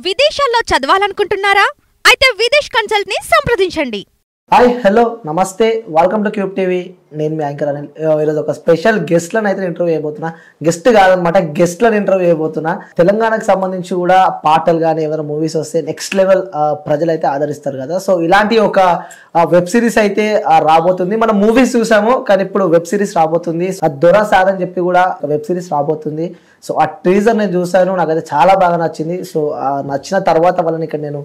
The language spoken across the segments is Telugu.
విదేశాల్లో చదవాలనుకుంటున్నారా? అయితే విదేశ్ కన్సల్ట్ ని సంప్రదించండి. హాయ్ హలో నమస్తే, వెల్కమ్ టు క్యూబ్ టీవీ. నేను మీ యాంకర్ అనిల్. ఈరోజు ఒక స్పెషల్ గెస్ట్లను అయితే ఇంటర్వ్యూ చేయబోతున్నా. గెస్ట్ కాదనమాట, గెస్ట్లను ఇంటర్వ్యూ చేయబోతున్నా. తెలంగాణకు సంబంధించి కూడా పాటలు కానీ ఏమైనా మూవీస్ వస్తే నెక్స్ట్ లెవెల్ ప్రజలు అయితే ఆదరిస్తారు కదా. సో ఇలాంటి ఒక వెబ్ సిరీస్ అయితే రాబోతుంది. మనం మూవీస్ చూసాము, కానీ ఇప్పుడు వెబ్ సిరీస్ రాబోతుంది. దొరా సార్ అని చెప్పి కూడా వెబ్ సిరీస్ రాబోతుంది. సో ఆ టీజర్ నేను చూసాను, నాకైతే చాలా బాగా నచ్చింది. సో నచ్చిన తర్వాత వాళ్ళని ఇక్కడ నేను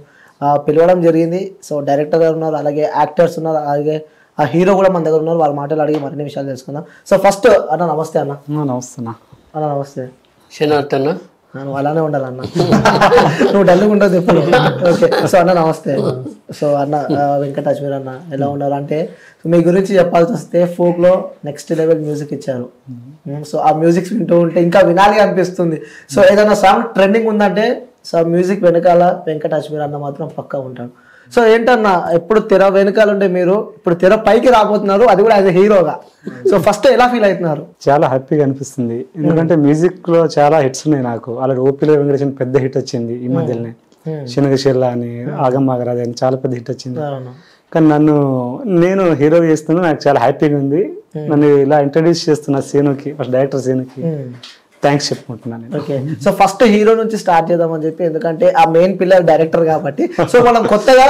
పిలవడం జరిగింది. సో డైరెక్టర్ గారు ఉన్నారు, అలాగే యాక్టర్స్ ఉన్నారు, అలాగే ఆ హీరో కూడా మన దగ్గర ఉన్నారు. వాళ్ళ మాటలు అడిగి మరిన్ని విషయాలు తెలుసుకుందాం. సో ఫస్ట్ అన్న నమస్తే. అన్న నమస్తే అన్న నమస్తే. శనార్థన్న నువ్వు అలానే ఉండాలన్న, నువ్వు డల్గా ఉండదు ఎప్పుడు. ఓకే, సో అన్న నమస్తే. సో అన్న వెంకట అజ్మీర్ అన్న ఎలా ఉన్నారు అంటే, మీ గురించి చెప్పాల్సి వస్తే ఫోక్ లో నెక్స్ట్ లెవెల్ మ్యూజిక్ ఇచ్చారు. సో ఆ మ్యూజిక్స్ వింటూ ఉంటే ఇంకా వినాలి అనిపిస్తుంది. సో ఏదైనా సాంగ్ ట్రెండింగ్ ఉందంటే సో మ్యూజిక్ వెనకాల వెంకట అజ్మీర్ అన్న మాత్రం పక్కా ఉంటాడు. సో ఏంటన్నా, ఎప్పుడు తెర వెనకాల ఉంటే మీరు ఇప్పుడు తెర పైకి రాబోతున్నారు, అది కూడా యాజ్ ఎ హీరోగా. సో ఫస్ట్ ఎలా ఫీల్ అవుతున్నారు? చాలా హ్యాపీగా అనిపిస్తుంది, ఎందుకంటే మ్యూజిక్ లో చాలా హిట్స్ ఉన్నాయి నాకు. అలాగే ఓపీలో వెంకటేశ్వర పెద్ద హిట్ వచ్చింది ఈ మధ్యలోనే. శనగశిల్ల అని, ఆగమ్మాగరాది అని చాలా పెద్ద హిట్ వచ్చింది. కానీ నేను హీరో చేస్తున్నా, నాకు చాలా హ్యాపీగా ఉంది. నన్ను ఇలా ఇంట్రడ్యూస్ చేస్తున్నా సీనుకి, ఫస్ట్ డైరెక్టర్ సీనుకి థ్యాంక్స్ చెప్పుకుంటున్నాను. ఓకే, సో ఫస్ట్ హీరో నుంచి స్టార్ట్ చేద్దామని చెప్పి, ఎందుకంటే ఆ మెయిన్ పిల్లర్ డైరెక్టర్ కాబట్టి. సో మనం కొత్తగా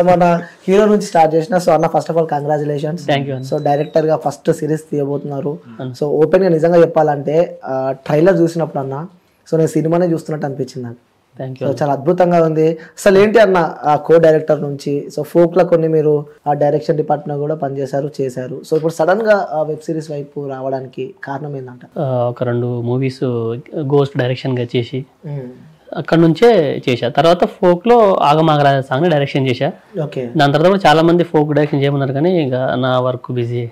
మన హీరో నుంచి స్టార్ట్ చేసిన. సో అన్న first of all congratulations. So director గా ఫస్ట్ సిరీస్ తీయబోతున్నారు. సో ఓపెన్ గా నిజంగా చెప్పాలంటే ట్రైలర్ చూసినప్పుడు అన్న, సో నేను సినిమానే చూస్తున్నట్టు అనిపించింది నాకు. సో చాలా అద్భుతంగా ఉంది. అసలు ఏంటి అన్న కో డైరెక్టర్ నుంచి, సో ఫోక్ లో కొన్ని మీరు ఆ డైరెక్షన్ డిపార్ట్మెంట్ కూడా చేశారు. సో ఇప్పుడు సడన్ గా వెబ్ సిరీస్ వైపు రావడానికి కారణం ఏంటంట? ఒక 2 మూవీస్ గోస్ట్ డైరెక్షన్ గా చేసి అక్కడ నుంచే చేశా. తర్వాత ఫోక్ లో ఆగమాగరాజ సాంగ్ డైరెక్షన్ చేశా. దాని తర్వాత కూడా చాలా మంది ఫోక్ డైరెక్షన్ చేయమన్నారు, కానీ ఇక నా వర్క్ బిజీ,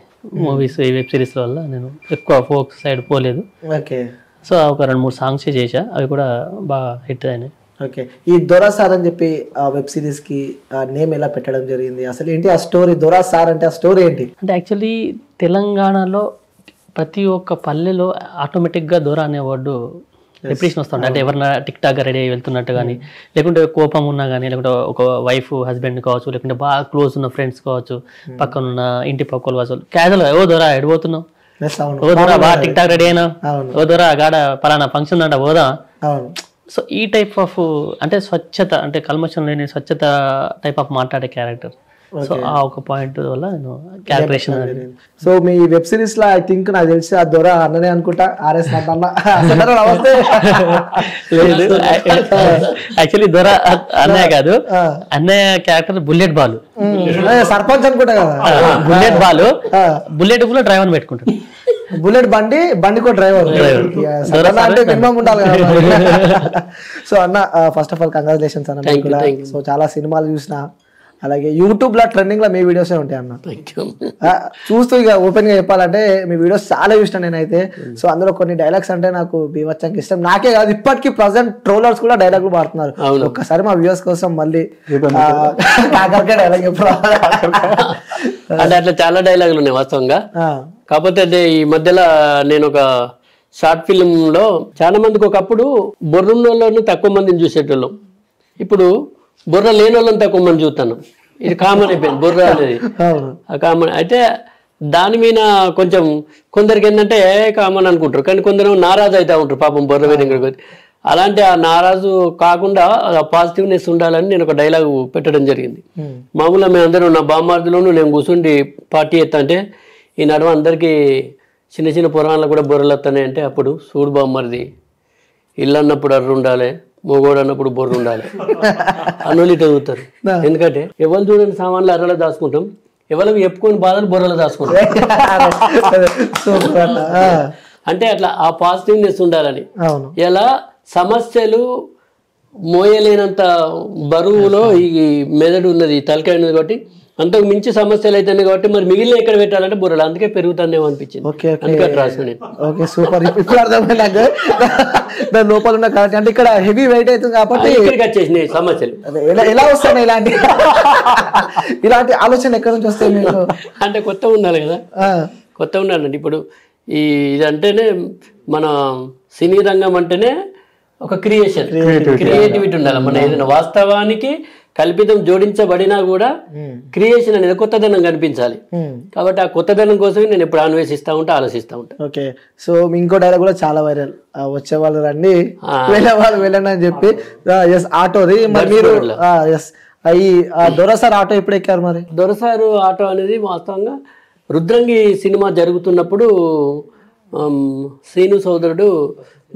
మూవీస్ ఈ వెబ్ సిరీస్ వల్ల నేను ఎక్కువ ఫోక్ సైడ్ పోలేదు. సో ఒక 2-3 సాంగ్స్ చేశా, అవి కూడా బాగా హిట్ అయినాయి. ఓకే, ఈ దొరా సార్ అని చెప్పి వెబ్ సిరీస్ కి నేమ్ ఎలా పెట్టడం జరిగింది? అసలు ఏంటి ఆ స్టోరీ? దొరా సార్ అంటే ఆ స్టోరీ ఏంటి? అంటే యాక్చువల్లీ తెలంగాణలో ప్రతి ఒక్క పల్లెలో ఆటోమేటిక్గా దొర అనే వర్డ్ రిప్రెషన్ వస్తుండే. అంటే ఎవరైనా టిక్ టాక్ రెడీ అయ్యి వెళ్తున్నట్టు కానీ, లేకుంటే కోపం ఉన్నా కానీ, లేకుంటే ఒక వైఫ్ హస్బెండ్ కావచ్చు, లేకుంటే బాగా క్లోజ్ ఉన్న ఫ్రెండ్స్ కావచ్చు, పక్కనున్న ఇంటి పక్కలు కావచ్చు, క్యాజువల్ ఓ దొరా ఎడిపోతున్నావు, ఓ దొరా బాగా టిక్ టాక్ రెడీ అయినా, ఓ దొరా గాడ పలానా ఫంక్షన్ అంట పోదా. సో ఈ టైప్ ఆఫ్ అంటే స్వచ్ఛత, అంటే కల్మషం లేని స్వచ్ఛత టైప్ ఆఫ్ మాట్లాడే క్యారెక్టర్. సో ఆ ఒక పాయింట్ వల్ల నేను క్యారెక్టరేషన్. సో మీ వెబ్ సిరీస్ లో ఐ థింక్ నాకు తెలిసి ఆ దొర అన్ననే అనుకుంటా, ఆర్ఎస్ అన్న. లేదు, యాక్చువల్లీ దొర అన్నయ్య కాదు, అన్నయ్య క్యారెక్టర్ బుల్లెట్ బాలు, సర్పంచ్ అనుకుంటా కదా. బుల్లెట్ బాలు బుల్లెట్ కూడా డ్రైవర్ పెట్టుకుంటాడు. బుల్లెట్ బండికో డ్రైవర్ అంటే మినిమం ఉండాలి కదా. సో అన్న ఫస్ట్ ఆఫ్ ఆల్ కంగ్రాచులేషన్స్ అన్న. సో చాలా సినిమాలు చూసిన, అలాగే యూట్యూబ్ లో ట్రెండింగ్ లో మీ వీడియోసే ఉంటాయి అన్న. చూస్తూ ఇక ఓపెన్ గా చెప్పాలంటే మీ వీడియోస్ చాలా చూసిన నేనైతే. సో అందులో కొన్ని డైలాగ్స్ అంటే నాకు బీవచ్చంగా ఇష్టం. నాకే కాదు, ఇప్పటికీ ప్రజెంట్ ట్రోలర్స్ కూడా డైలాగులు పాడుతున్నారు. ఒక్కసారి మా వ్యూవర్స్ కోసం మళ్ళీ కాకరకాయ డైలాగ్ ఎప్పుడు అంటే అట్లా చాలా డైలాగులు ఉన్నాయి వాస్తవంగా. కాకపోతే అదే ఈ మధ్యలో నేను ఒక షార్ట్ ఫిల్మ్ లో చాలా మందికి ఒకప్పుడు బొర్రున్న వాళ్ళని తక్కువ మందిని చూసేటోళ్ళం, ఇప్పుడు బుర్ర లేని వాళ్ళని తక్కువ మంది చూస్తాను. ఇది కామన్ అయిపోయింది బుర్ర అనేది, కామన్ అయితే. దాని మీద కొంచెం కొందరికి ఏంటంటే కామన్ అనుకుంటారు, కానీ కొందరు నారాజు అవుతా ఉంటారు పాపం బుర్ర మీద. అలాంటి ఆ నారాజు కాకుండా పాజిటివ్నెస్ ఉండాలని నేను ఒక డైలాగ్ పెట్టడం జరిగింది. మామూలుగా మేము అందరూ నా బామ్మార్దులోనూ నేను కూర్చుండి పార్టీ ఎత్తా అంటే, ఈ నడుమ అందరికీ చిన్న చిన్న పురాణాలు కూడా బుర్రలు వస్తాయి అంటే, అప్పుడు చూడు బామ్మరిది, ఇల్లు అన్నప్పుడు అర్రు ఉండాలి, మొగోడు అన్నప్పుడు బొర్రు ఉండాలి అన్నోళ్ళు ఇట్లా చదువుతారు. ఎందుకంటే ఎవరు చూడని సామాన్లు అర్రలో దాచుకుంటాం, ఎవరు చెప్పుకొని బాధలు బొర్రలో దాచుకుంటాం. అంటే అట్లా ఆ పాజిటివ్నెస్ ఉండాలని. ఇలా సమస్యలు మోయలేనంత బరువులో ఈ మెదడు ఉన్నది, తలకాయ ఉన్నది కాబట్టి అంతకు మించి సమస్యలు అయితేనే కాబట్టి మరి మిగిలిన ఎక్కడ పెట్టాలంటే బుర్రలు, అందుకే పెరుగుతానేమో అనిపించింది. ఓకే సూపర్, ఇప్పుడు అర్థమైంది నాకు. దాని లోపల ఉన్న కాబట్టి అంటే ఇక్కడ హెవీ వెయిట్ అవుతుంది కాబట్టి ఇక్కడికి వచ్చేసినాయి సమస్యలు. ఎలా వస్తాయి ఇలాంటి ఆలోచన ఎక్కడి నుంచి వస్తాయి మీకు? అంటే కొత్త ఉండాలి కదా, కొత్త ఉండాలండి. ఇప్పుడు ఈ ఇదంటేనే మన సినీ రంగం అంటేనే ఒక క్రియేటివిటీ ఉండాలి. మన ఏదైనా వాస్తవానికి కల్పితం జోడించబడినా కూడా క్రియేషన్ అనేది కొత్తదనం కనిపించాలి. కాబట్టి ఆ కొత్తదనం కోసమే నేను ఎప్పుడు అన్వేషిస్తూ ఉంటా, ఆలోచిస్తూ ఉంటా. ఓకే, సో ఇంకో డైలాగ్ కూడా చాలా వైరల్, వచ్చే వాళ్ళు రండి వెళ్ళే వాళ్ళు వెళ్ళండి అని చెప్పి. ఎస్, ఆటోది మరి మీరు ఎస్ ఈ దొరసార్ ఆటో ఎప్పుడు ఎక్కారు మరి? దొరసారు ఆటో అనేది వాస్తవంగా రుద్రంగి సినిమా జరుగుతున్నప్పుడు శ్రీను సోదరుడు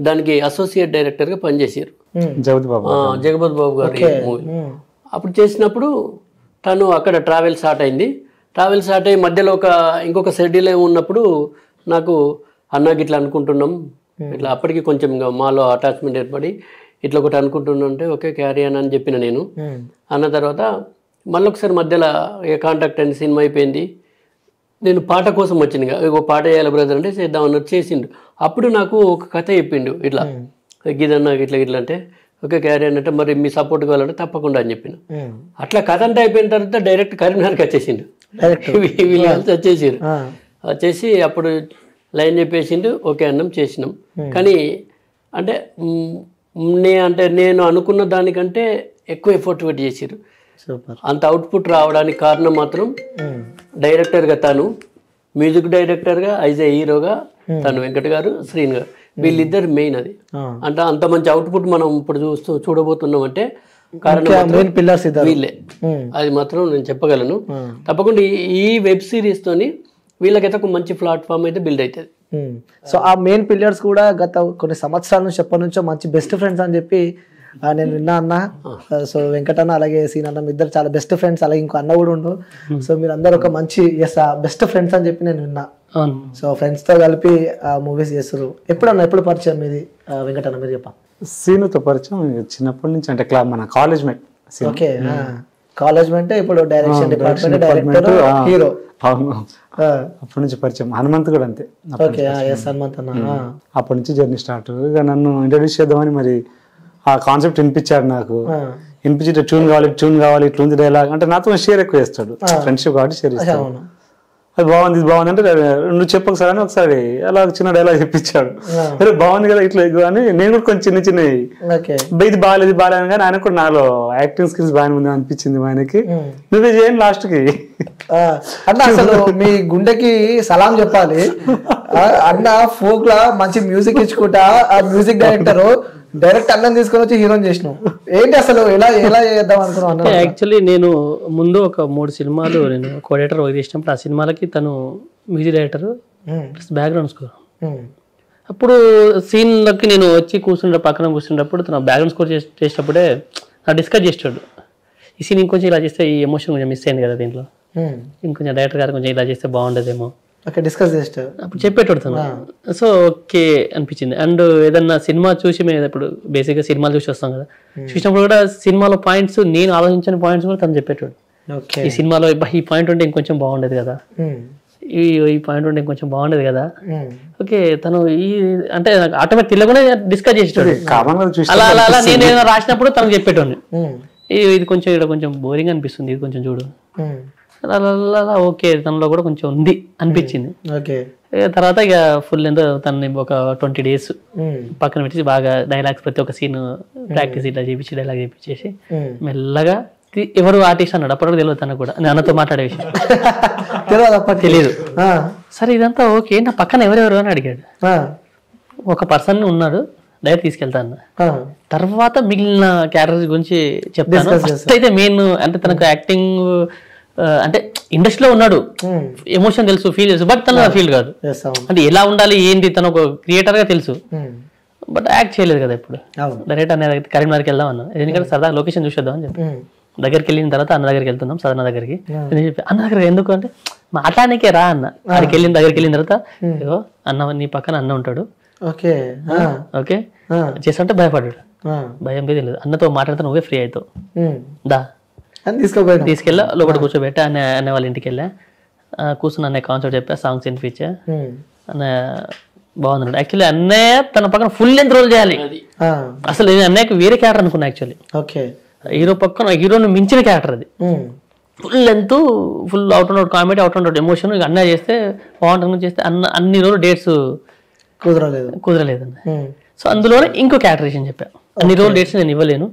దానికి అసోసియేట్ డైరెక్టర్గా పనిచేసారు, జగపతి బాబు గారి మూవీ. అప్పుడు చేసినప్పుడు తను అక్కడ ట్రావెల్ స్టార్ట్ అయింది. ట్రావెల్ స్టార్ట్ అయ్యి మధ్యలో ఇంకొక షెడ్యూల్ ఉన్నప్పుడు నాకు అన్నకి ఇట్లా అనుకుంటున్నాం, ఇట్లా అప్పటికి కొంచెం ఇంకా మాలో అటాచ్మెంట్ ఏర్పడి ఇట్లా ఒకటి అనుకుంటున్నా అంటే ఓకే క్యారీ అని చెప్పిన నేను. అన్న తర్వాత మళ్ళీ ఒకసారి మధ్యలో కాంటాక్ట్ అయింది, సినిమా అయిపోయింది. నేను పాట కోసం వచ్చింది, ఒక పాట వేయాలి బ్రదర్ అంటే చేద్దాం అన్నట్టు చేసిండు. అప్పుడు నాకు ఒక కథ చెప్పిండు, ఇట్లా గిదన్నా ఇట్లా ఇట్లా అంటే ఓకే క్యారీ అంటే మరి మీ సపోర్ట్ కావాలంటే తప్పకుండా అని చెప్పిన. అట్లా కథ అంతా అయిపోయిన తర్వాత డైరెక్ట్ కరీంనగర్కి వచ్చేసిండు, వీళ్ళు వచ్చేసారు. వచ్చేసి అప్పుడు లైన్ చెప్పేసిండు, ఓకే అన్నం చేసినాం. కానీ అంటే నేను అనుకున్న దానికంటే ఎక్కువ ఎఫర్ట్ పెట్టి చేసారు. అంత అవుట్పుట్ రావడానికి కారణం మాత్రం డైరెక్టర్గా తను, మ్యూజిక్ డైరెక్టర్గా యాజ్ ఏ హీరోగా తను వెంకట్ గారు, శ్రీను గారు, వీళ్ళిద్దరు మెయిన్. అది అంటే అంత మంచి అవుట్పుట్ మనం ఇప్పుడు చూడబోతున్నాం అంటే కారణం వీళ్ళే. అది మాత్రం నేను చెప్పగలను. తప్పకుండా ఈ వెబ్ సిరీస్ తోని వీళ్ళకైతే ఒక మంచి ప్లాట్ఫామ్ అయితే బిల్డ్ అవుతుంది. సో ఆ మెయిన్ పిల్లర్స్ కూడా గత కొన్ని సంవత్సరాల నుంచి ఎప్పటి నుంచో మంచి బెస్ట్ ఫ్రెండ్స్ అని చెప్పి నేను విన్నా అన్న. సో వెంకటన్న అలాగే సీన్ అన్న ఇద్దరు చాలా బెస్ట్ ఫ్రెండ్స్, అలాగే ఇంకో అన్న కూడా ఉండు. సో మీరు అందరు ఒక మంచి బెస్ట్ ఫ్రెండ్స్ అని చెప్పి నేను విన్నా. సో ఫ్రెండ్స్ తో కలిపి మూవీస్ చేస్తారు. ఎప్పుడు పరిచయం మీది వెంకటన్న, మీరు చెప్ప? సీనుతో పరిచయం చిన్నప్పటి నుంచి, అంటే మన కాలేజ్ మేట్. ఓకే, కాలేజ్ అంటే ఇప్పుడు డైరెక్షన్ డిపార్ట్మెంట్ డైరెక్టర్, హీరో. అప్పటి నుంచి పరిచయం. హనుమంత్ కూడా అంతే. హనుమంత్ అన్న అప్పటి నుంచి జర్నీ స్టార్ట్. ఇక నన్ను ఇంట్రడ్యూస్ చేద్దామని మరి ఆ కాన్సెప్ట్ వినిపించాడు నాకు. వినిపించి ట్యూన్ కావాలి ఇట్లా ఉంది డైలాగ్ అంటే నాతో షేర్ ఎక్కువ చేస్తాడు, ఫ్రెండ్షిప్ కాబట్టి షేర్ చేస్తాడు. అది బాగుంది అంటే నువ్వు చెప్పొకసారి అని ఒకసారి అలా చిన్న డైలాగ్ చెప్పించాడు. అరే బాగుంది కదా ఇట్లా అని నేను కూడా కొంచెం చిన్నవి ఇది బాగాలేదు కానీ ఆయన కూడా నాలో యాక్టింగ్ స్కిల్స్ బాగానే ఉంది అనిపించింది. ఆయనకి నువ్వే చేయండి లాస్ట్ కి అన్న. అసలు మీ గుండెకి సలాం చెప్పాలి అన్న. ఫోక్ లా మంచి మ్యూజిక్ ఇచ్చుకుంటా ఆ మ్యూజిక్ డైరెక్టర్ డైరెక్ట్ అన్నం తీసుకొని వచ్చి హీరోని చేసినావు. ఏంటి అసలు ఎలా చేద్దాం అనుకున్నాను? యాక్చువల్లీ నేను ముందు ఒక 3 సినిమాలు నేను కోఆర్డినేటర్ వర్క్ చేసినప్పుడు ఆ సినిమాలకి తను music director plus background score. అప్పుడు సీన్లకి నేను వచ్చి పక్కన కూర్చున్నప్పుడు తన బ్యాక్గ్రౌండ్ స్కోర్ చేసేటప్పుడే నాకు డిస్కస్ చేస్తాడు, ఈ సీన్ ఇంకొంచెం ఇలా చేస్తే ఈ ఎమోషన్ కొంచెం మిస్ అయింది కదా దీంట్లో, ఇంకొంచెం డైరెక్టర్ గారు కొంచెం ఇలా చేస్తే బాగుండదేమో డిస్కస్ చేస్తాడు. అప్పుడు చెప్పేటోడు. సో ఓకే అనిపించింది. అండ్ ఏదన్నా సినిమా చూసి మేము ఇప్పుడు బేసిక్గా సినిమాలు చూసి వస్తాం కదా, చూసినప్పుడు కూడా సినిమాలో పాయింట్స్ నేను ఆలోచించిన పాయింట్స్ కూడా తను చెప్పేటోడు. ఈ సినిమాలో ఈ పాయింట్ ఉంటే ఇంకొంచెం బాగుండేది కదా, ఈ పాయింట్ ఉంటే ఇంకొంచెం బాగుండేది కదా. ఓకే తను అంటే ఆటోమేటిక్ తెలియకుండా డిస్కస్ చేసేటోడు. అలా అలా నేను ఏదైనా రాసినప్పుడు తనకు చెప్పేటోడిని, ఇది కొంచెం ఇక్కడ కొంచెం బోరింగ్ అనిపిస్తుంది, ఇది కొంచెం చూడు. అలా ఓకే తనలో కూడా కొంచెం ఉంది అనిపించింది. తర్వాత ఇక ఫుల్ ఎంతో తనని ఒక 20 days పక్కన పెట్టి బాగా డైలాగ్స్ ప్రతి ఒక్క సీన్ ప్రాక్టీస్ ఇట్లా చేపించి డైలాగ్ చేపించేసి మెల్లగా ఎవరు ఆర్టిస్ట్ అన్నాడు. అప్పటికి తెలియదు తనకు కూడా, నేను అన్నతో మాట్లాడే విషయం తెలియదు. సరే ఇదంతా ఓకే, నా పక్కన ఎవరెవరు అని అడిగాడు. ఒక పర్సన్ ఉన్నాడు, డైరెక్ట్ తీసుకెళ్తా అన్న. తర్వాత మిగిలిన క్యారెక్టర్స్ గురించి చెప్తాను. ఫస్ట్ అయితే మెయిన్ అంటే తనకు యాక్టింగ్ అంటే ఇండస్ట్రీలో ఉన్నాడు, ఎమోషన్ తెలుసు, ఫీల్ తెలుసు, బట్ తన ఫీల్ కాదు. అంటే ఎలా ఉండాలి ఏంటి తను ఒక క్రియేటర్ గా తెలుసు, బట్ యాక్ట్ చేయలేదు కదా ఇప్పుడు. డైరెక్ట్ అనేది కరీంనగర్కి వెళ్దాం అన్నా, ఎందుకంటే సరదా లొకేషన్ చూసేద్దాం అని చెప్పి దగ్గరికి వెళ్ళిన తర్వాత అన్న దగ్గరికి వెళ్తున్నాం, సదన్న దగ్గరికి. అన్న దగ్గర ఎందుకు అంటే మాట్లాడనికే రా అన్న. దగ్గరికి వెళ్ళిన తర్వాత అన్న నీ పక్కన అన్న ఉంటాడు, ఓకే చేస్తుంటే భయపడ్డాడు. భయం తెలియదు, అన్నతో మాట్లాడితే నువ్వే ఫ్రీ అవుతావు దా తీసుకెళ్ళా లోపల కూర్చోబెట్టా. అన్న వాళ్ళ ఇంటికి వెళ్ళా, కూర్చుని అన్నయ్య కాన్సర్ట్ చెప్పా, సాంగ్స్ వినిపించా. అన్నయ్య బాగుంది. యాక్చువల్లీ అన్నయ్య తన పక్కన ఫుల్ లెంత్ రోల్ చేయాలి. అసలు అన్నయ్యకి వేరే క్యారెక్టర్ అనుకున్నా. యాక్చువల్లీ హీరో పక్కన హీరోని మించిన క్యారెక్టర్ అది. Full length, full out and out comedy, out and out emotion. అన్నయ్య చేస్తే బాగుంటుంది చేస్తే అన్ని రోజులు డేట్స్ కుదరలేదు అన్న. సో అందులోనే ఇంకో క్యారెక్టరేషన్ చెప్పా. అన్ని రోజులు డేట్స్ నేను ఇవ్వలేను.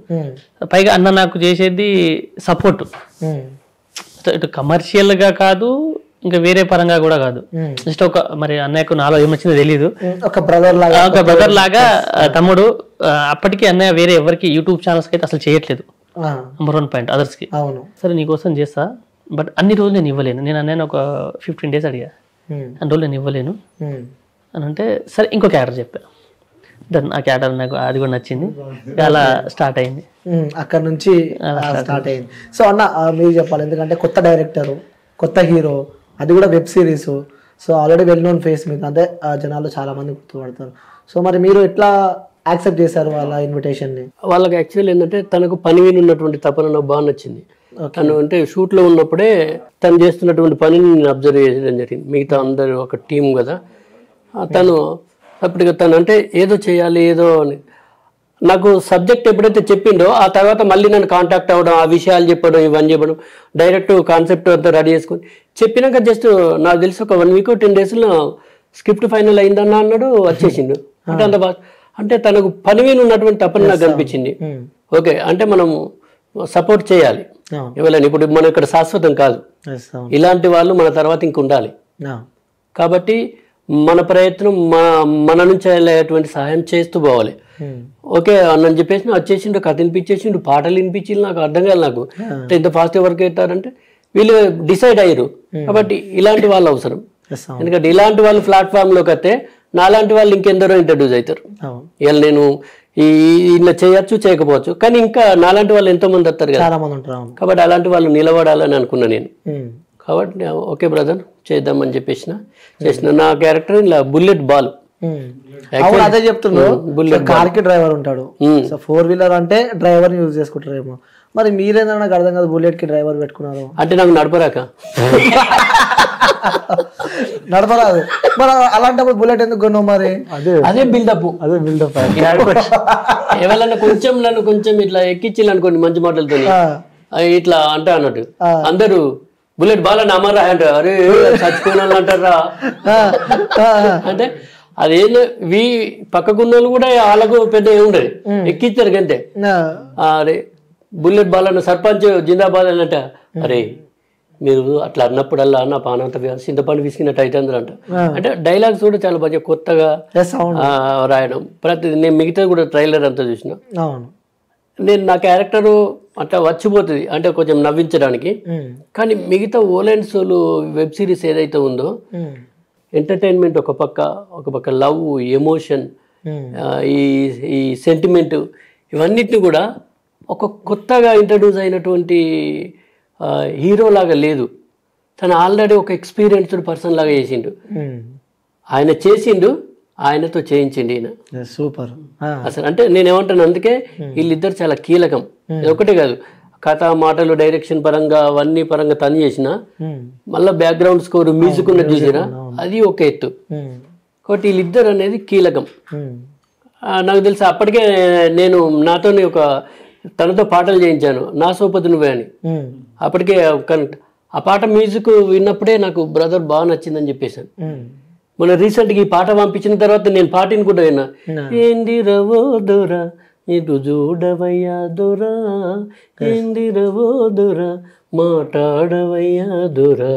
పైగా అన్న నాకు చేసేది సపోర్ట్, ఇటు కమర్షియల్ గా కాదు, ఇంకా వేరే పరంగా కూడా కాదు. జస్ట్ ఒక మరి అన్నయ్యకు నాలో ఏమొచ్చిందో తెలియదు, ఒక బ్రదర్ లాగా తమ్ముడు. అప్పటికి అన్నయ్య వేరే ఎవరికి యూట్యూబ్ ఛానల్స్ కి అయితే అసలు చేయట్లేదు. నంబర్ 1 పాయింట్ అదర్స్ కి. సరే నీకోసం చేస్తా, బట్ అన్ని రోజులు నేను ఇవ్వలేను. నేను అన్నయ్య ఒక 15 days అడిగా, అన్ని రోజులు నేను ఇవ్వలేను అని అంటే సరే ఇంకో క్యారెక్టర్ చెప్పా. దెన్ ఆ క్యారెక్టర్ నాకు అది కూడా నచ్చింది, అలా స్టార్ట్ అయింది. అక్కడ నుంచి స్టార్ట్ అయింది. సో అన్న మీరు చెప్పాలి, ఎందుకంటే కొత్త డైరెక్టర్, కొత్త హీరో, అది కూడా web series. So already well known face మీకు, అంటే జనాలు చాలా మంది గుర్తుపడతారు. సో మరి మీరు ఎట్లా యాక్సెప్ట్ చేశారు వాళ్ళ ఇన్విటేషన్ని? వాళ్ళకి యాక్చువల్లీ ఏంటంటే తనకు పని మీద ఉన్నటువంటి తపన నాకు బాగా నచ్చింది. తను అంటే షూట్లో ఉన్నప్పుడే తను చేస్తున్నటువంటి పనిని నేను అబ్జర్వ్ చేయడం జరిగింది. మిగతా అందరూ ఒక టీం కదా, తను అప్పటికి తను అంటే ఏదో చేయాలి ఏదో అని. నాకు సబ్జెక్ట్ ఎప్పుడైతే చెప్పిండో ఆ తర్వాత మళ్ళీ నన్ను కాంటాక్ట్ అవ్వడం, ఆ విషయాలు చెప్పడం, ఇవన్నీ చెప్పడం, డైరెక్ట్ కాన్సెప్ట్ అంతా రెడీ చేసుకొని చెప్పినాక జస్ట్ నాకు తెలిసి ఒక 1 week 10 daysలో స్క్రిప్ట్ ఫైనల్ అయిందన్న అన్నాడు, వచ్చేసిండు. అంటే అంత బాగా, అంటే తనకు పని మీద ఉన్నటువంటి తపన నాకు అనిపించింది. ఓకే, అంటే మనం సపోర్ట్ చేయాలి ఎవరైనా. ఇప్పుడు మనం ఇక్కడ శాశ్వతం కాదు, ఇలాంటి వాళ్ళు మన తర్వాత ఇంక ఉండాలి. కాబట్టి మన ప్రయత్నం మన నుంచి వెళ్ళేటువంటి సహాయం చేస్తూ పోవాలి. ఓకే అని చెప్పేసి వచ్చేసిండు, కథ వినిపించేసిండు, పాటలు వినిపించిండు. నాకు అర్థం కాదు, నాకు అంటే ఇంత ఫాస్ట్గా వర్క్ అవుతారంటే వీళ్ళు డిసైడ్ అయ్యారు. కాబట్టి ఇలాంటి వాళ్ళు అవసరం. ఎందుకంటే ఇలాంటి వాళ్ళు ప్లాట్ఫామ్లోకి వస్తే నాలాంటి వాళ్ళు ఇంకెందరో ఇంట్రడ్యూస్ అవుతారు. ఇవాళ నేను ఇలా చేయొచ్చు చేయకపోవచ్చు, కానీ ఇంకా నాలాంటి వాళ్ళు ఎంతో మంది వస్తారు కదా, కాబట్టి అలాంటి వాళ్ళు నిలబడాలని అనుకున్నా నేను. కాబట్టి ఓకే బ్రదర్ చేద్దామని చెప్పేసిన చేసిన. నా క్యారెక్టర్ ఇలా బుల్లెట్ బాల్. అదే చెప్తున్నాడు, బుల్లెట్ కార్ కి డ్రైవర్ ఉంటాడు, 4-wheeler అంటే డ్రైవర్ యూజ్ చేసుకుంటారేమో. మరి మీరేందా నాకు అర్థం కాదు, బుల్లెట్ కి డ్రైవర్ పెట్టుకున్నారు అంటే నాకు నడపరాక నడపరాదు. మరి అలాంటప్పుడు బుల్లెట్ ఎందుకు కొన్నావు? మరి అదే బిల్డప్, ఎవరన్నా కొంచెం నన్ను కొంచెం ఇట్లా ఎక్కించిల్లు అనుకోండి మంచి మాటలతో, ఇట్లా అంటే అన్నట్టు అందరూ బుల్లెట్ బాల్ అని అమ్మారా అంటే, అరే చచ్చిపోయిన వాళ్ళు అంటారా అంటే అదేందో పక్కకున్న వాళ్ళు కూడా వాళ్ళకు పెద్ద ఏముండదు, ఎక్కిచ్చారు అంతే. అరే బుల్లెట్ బాల్ అన్న సర్పంచ్ జిందాబాద్ అన్నట్ట, అరే మీరు అట్లా అన్నప్పుడల్లా నా పానంత చింతపండు విసికినట్టు అవుతుంది అంట. అంటే డైలాగ్స్ కూడా చాలా బాగా కొత్తగా రాయడం. ప్రతి నేను మిగతా కూడా ట్రైలర్ అంతా చూసిన. నేను నా క్యారెక్టరు అట్లా వచ్చిపోతుంది, అంటే కొంచెం నవ్వించడానికి. కానీ మిగతా ఓలెండ్ సోలు వెబ్ సిరీస్ ఏదైతే ఉందో, ఎంటర్టైన్మెంట్ ఒక పక్క లవ్, ఎమోషన్, ఈ సెంటిమెంట్, ఇవన్నిటిని కూడా ఒక కొత్తగా ఇంట్రడ్యూస్ అయినటువంటి హీరో లాగా లేదు. తను ఆల్రెడీ ఒక ఎక్స్పీరియన్స్డ్ పర్సన్ లాగా చేసిండు. ఆయన చేసిండు, ఆయనతో చేయించిండు ఈయన. సూపర్ అసలు అంటే నేనేమంటాను, అందుకే వీళ్ళిద్దరు చాలా కీలకం. ఒకటే కాదు, కథ, మాటలు, డైరెక్షన్ పరంగా అవన్నీ పరంగా తను చేసిన, మళ్ళీ బ్యాక్గ్రౌండ్ స్కోర్, మ్యూజిక్ ఉన్నది చూసినా, అది ఒక ఎత్తు. కాబట్టి వీళ్ళిద్దరు అనేది కీలకం. నాకు తెలిసి అప్పటికే నేను నాతోని తనతో పాటలు చేయించాను, నా సోపతి నువ్వే అని. అప్పటికే ఆ పాట మ్యూజిక్ విన్నప్పుడే నాకు బ్రదర్ బాగా నచ్చిందని చెప్పేశాను. మొన్న రీసెంట్గా ఈ పాట పంపించిన తర్వాత నేను పాటని కూడా విన్నా. ఏంది రవో దొరా ఇటు చూడవయ్యా దొరా, ఏంది రవో దొరా మాట్లాడవయ్యా దొరా.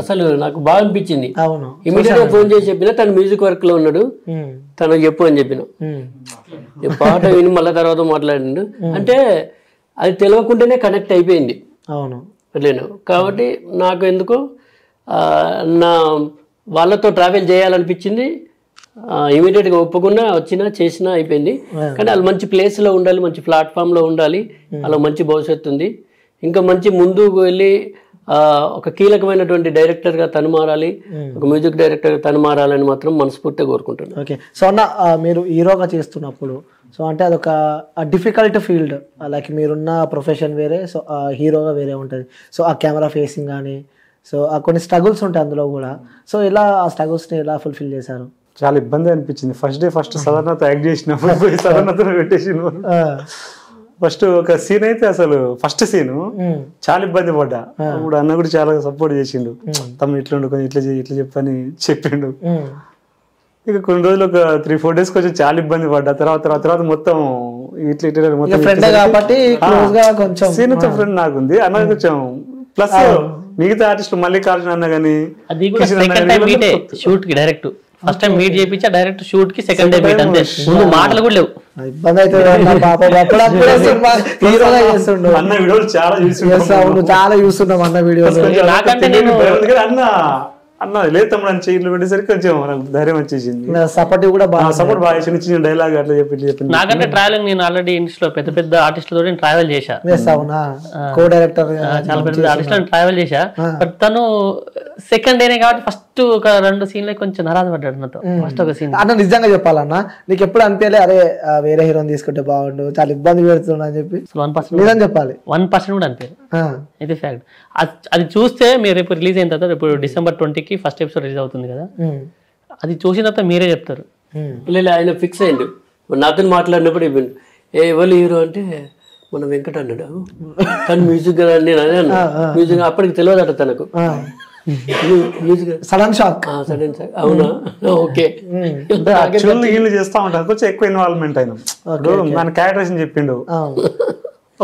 అసలు నాకు బాగా అనిపించింది. ఇమీడియట్ గా ఫోన్ చేసి చెప్పిన, తను మ్యూజిక్ వర్క్ లో ఉన్నాడు, తనకు చెప్పు అని చెప్పిన. పాట విని మళ్ళీ తర్వాత మాట్లాడిండు. అంటే అది తెలియకుండానే కనెక్ట్ అయిపోయింది. అవును అట్లేను. కాబట్టి నాకు ఎందుకో నా వాళ్ళతో ట్రావెల్ చేయాలనిపించింది. ఇమీడియట్గా ఒప్పకుండా చేసినా అయిపోయింది. కానీ వాళ్ళు మంచి ప్లేస్లో ఉండాలి, మంచి ప్లాట్ఫామ్లో ఉండాలి, అలా మంచి భవిష్యత్తు ఉంది. ఇంకా మంచి ముందుకు వెళ్ళి ఒక కీలకమైనటువంటి డైరెక్టర్గా తను మారాలి, ఒక మ్యూజిక్ డైరెక్టర్గా తను మారాలని మాత్రం మనస్ఫూర్తిగా కోరుకుంటున్నాను. ఓకే. సో అన్న మీరు హీరోగా చేస్తున్నప్పుడు, సో అంటే అదొక డిఫికల్ట్ ఫీల్డ్, లైక్ మీరున్న ప్రొఫెషన్ వేరే, సో హీరోగా వేరే ఉంటుంది. సో ఆ కెమెరా ఫేసింగ్ కానీ, సో కొన్ని స్ట్రగుల్స్ ఉంటాయి అందులో కూడా. సో ఇలా ఆ స్ట్రగుల్స్ని ఎలా ఫుల్ఫిల్ చేశారు? చాలా ఇబ్బంది అనిపించింది. ఫస్ట్ సవర్ణతో యాక్ట్ చేసినప్పుడు సవర్ణతో పెట్టేసిన ఫస్ట్ ఒక సీన్ అయితే అసలు ఫస్ట్ సీను చాలా ఇబ్బంది పడ్డా. అప్పుడు అన్న కూడా చాలా సపోర్ట్ చేసిండు. తమ్ముడు ఇట్లా ఉండు, కొంచెం ఇట్లా చెప్పని చెప్పిండు. ఇక కొన్ని రోజులు ఒక 3-4 days కొంచెం చాలా ఇబ్బంది పడ్డా. తర్వాత మొత్తం ఇట్లా మొత్తం ఫ్రెండ్ కాబట్టి క్లోజ్ గా కొంచెం సీనియర్ ఫ్రెండ్ నాకుంది అన్న కొంచెం ప్లస్ మిగతా ఆర్టిస్టులు మల్లికార్జున అన్న గానీ అది కూడా సెకండ్ టైం మీటే షూట్ కి డైరెక్ట్ ఫస్ట్ టైం మీట్ చేయించా డైరెక్ట్ షూట్ కి సెకండ్ టైం మీట్ అంతే. ముందు మాటలు కూడా లేవు. ఇబ్బంది అవుతుంది పాప. హీరోగా చేస్తుండు అన్న వీడియోలు చాలా చాలా చూస్తున్నాం అన్న వీడియోస్. నాకంటే నేను అన్న లేదు తమ్ముడు అని చెయ్యి పెట్టేసరికి కొంచెం నాకు ధైర్యం వచ్చేసింది. సపోర్ట్ కూడా బాగా సపోర్ట్ బాగా చిన్న చిన్న డైలాగ్ అట్లా చెప్పి నాకంటే ట్రావెలింగ్ నేను ఆల్రెడీ ఇండస్ట్రీలో పెద్ద పెద్ద ఆర్టిస్టులతో నేను ట్రావెల్ చేశా. అవునా కో డైరెక్టర్ చాలా పెద్ద ఆర్టిస్ట్ ట్రావెల్ చేశా. బట్ తను సెకండ్ డేనే కాబట్టి ఫస్ట్ ఒక 2 సీన్లే కొంచెం నరాధ పడ్డాడు నాతో. ఫస్ట్ ఒక సీన్ అన్న నిజంగా చెప్పాలన్నా నీకు ఎప్పుడు అనిపించలే అరే వేరే హీరోని తీసుకుంటే బాగుండు చాలా ఇబ్బంది పెడుతున్నా అని చెప్పి? 1% నిజం చెప్పాలి 1% కూడా అనిపించదు. ఇది ఫ్యాక్ట్. అది చూస్తే మీరు రేపు రిలీజ్ అయిన తర్వాత రేపు December 20కి ఫస్ట్ ఎపిసోడ్ రిలీజ్ అవుతుంది కదా, అది చూసిన తర్వాత మీరే చెప్తారు. లేదు ఆయన ఫిక్స్ అయ్యిండు. నాతో మాట్లాడినప్పుడు ఎవరు హీరో అంటే మన వెంకట అన్నాడు. కానీ మ్యూజిక్ కదా నేను అదే అన్నా. మ్యూజిక్ అప్పటికి తెలియదట తనకు. Music sudden shock. అవునా ఓకే. వీళ్ళు చేస్తా ఉంటారు కొంచెం ఎక్కువ ఇన్వాల్వ్మెంట్ అయినా. మన క్యారెక్టరేషన్ చెప్పిండు.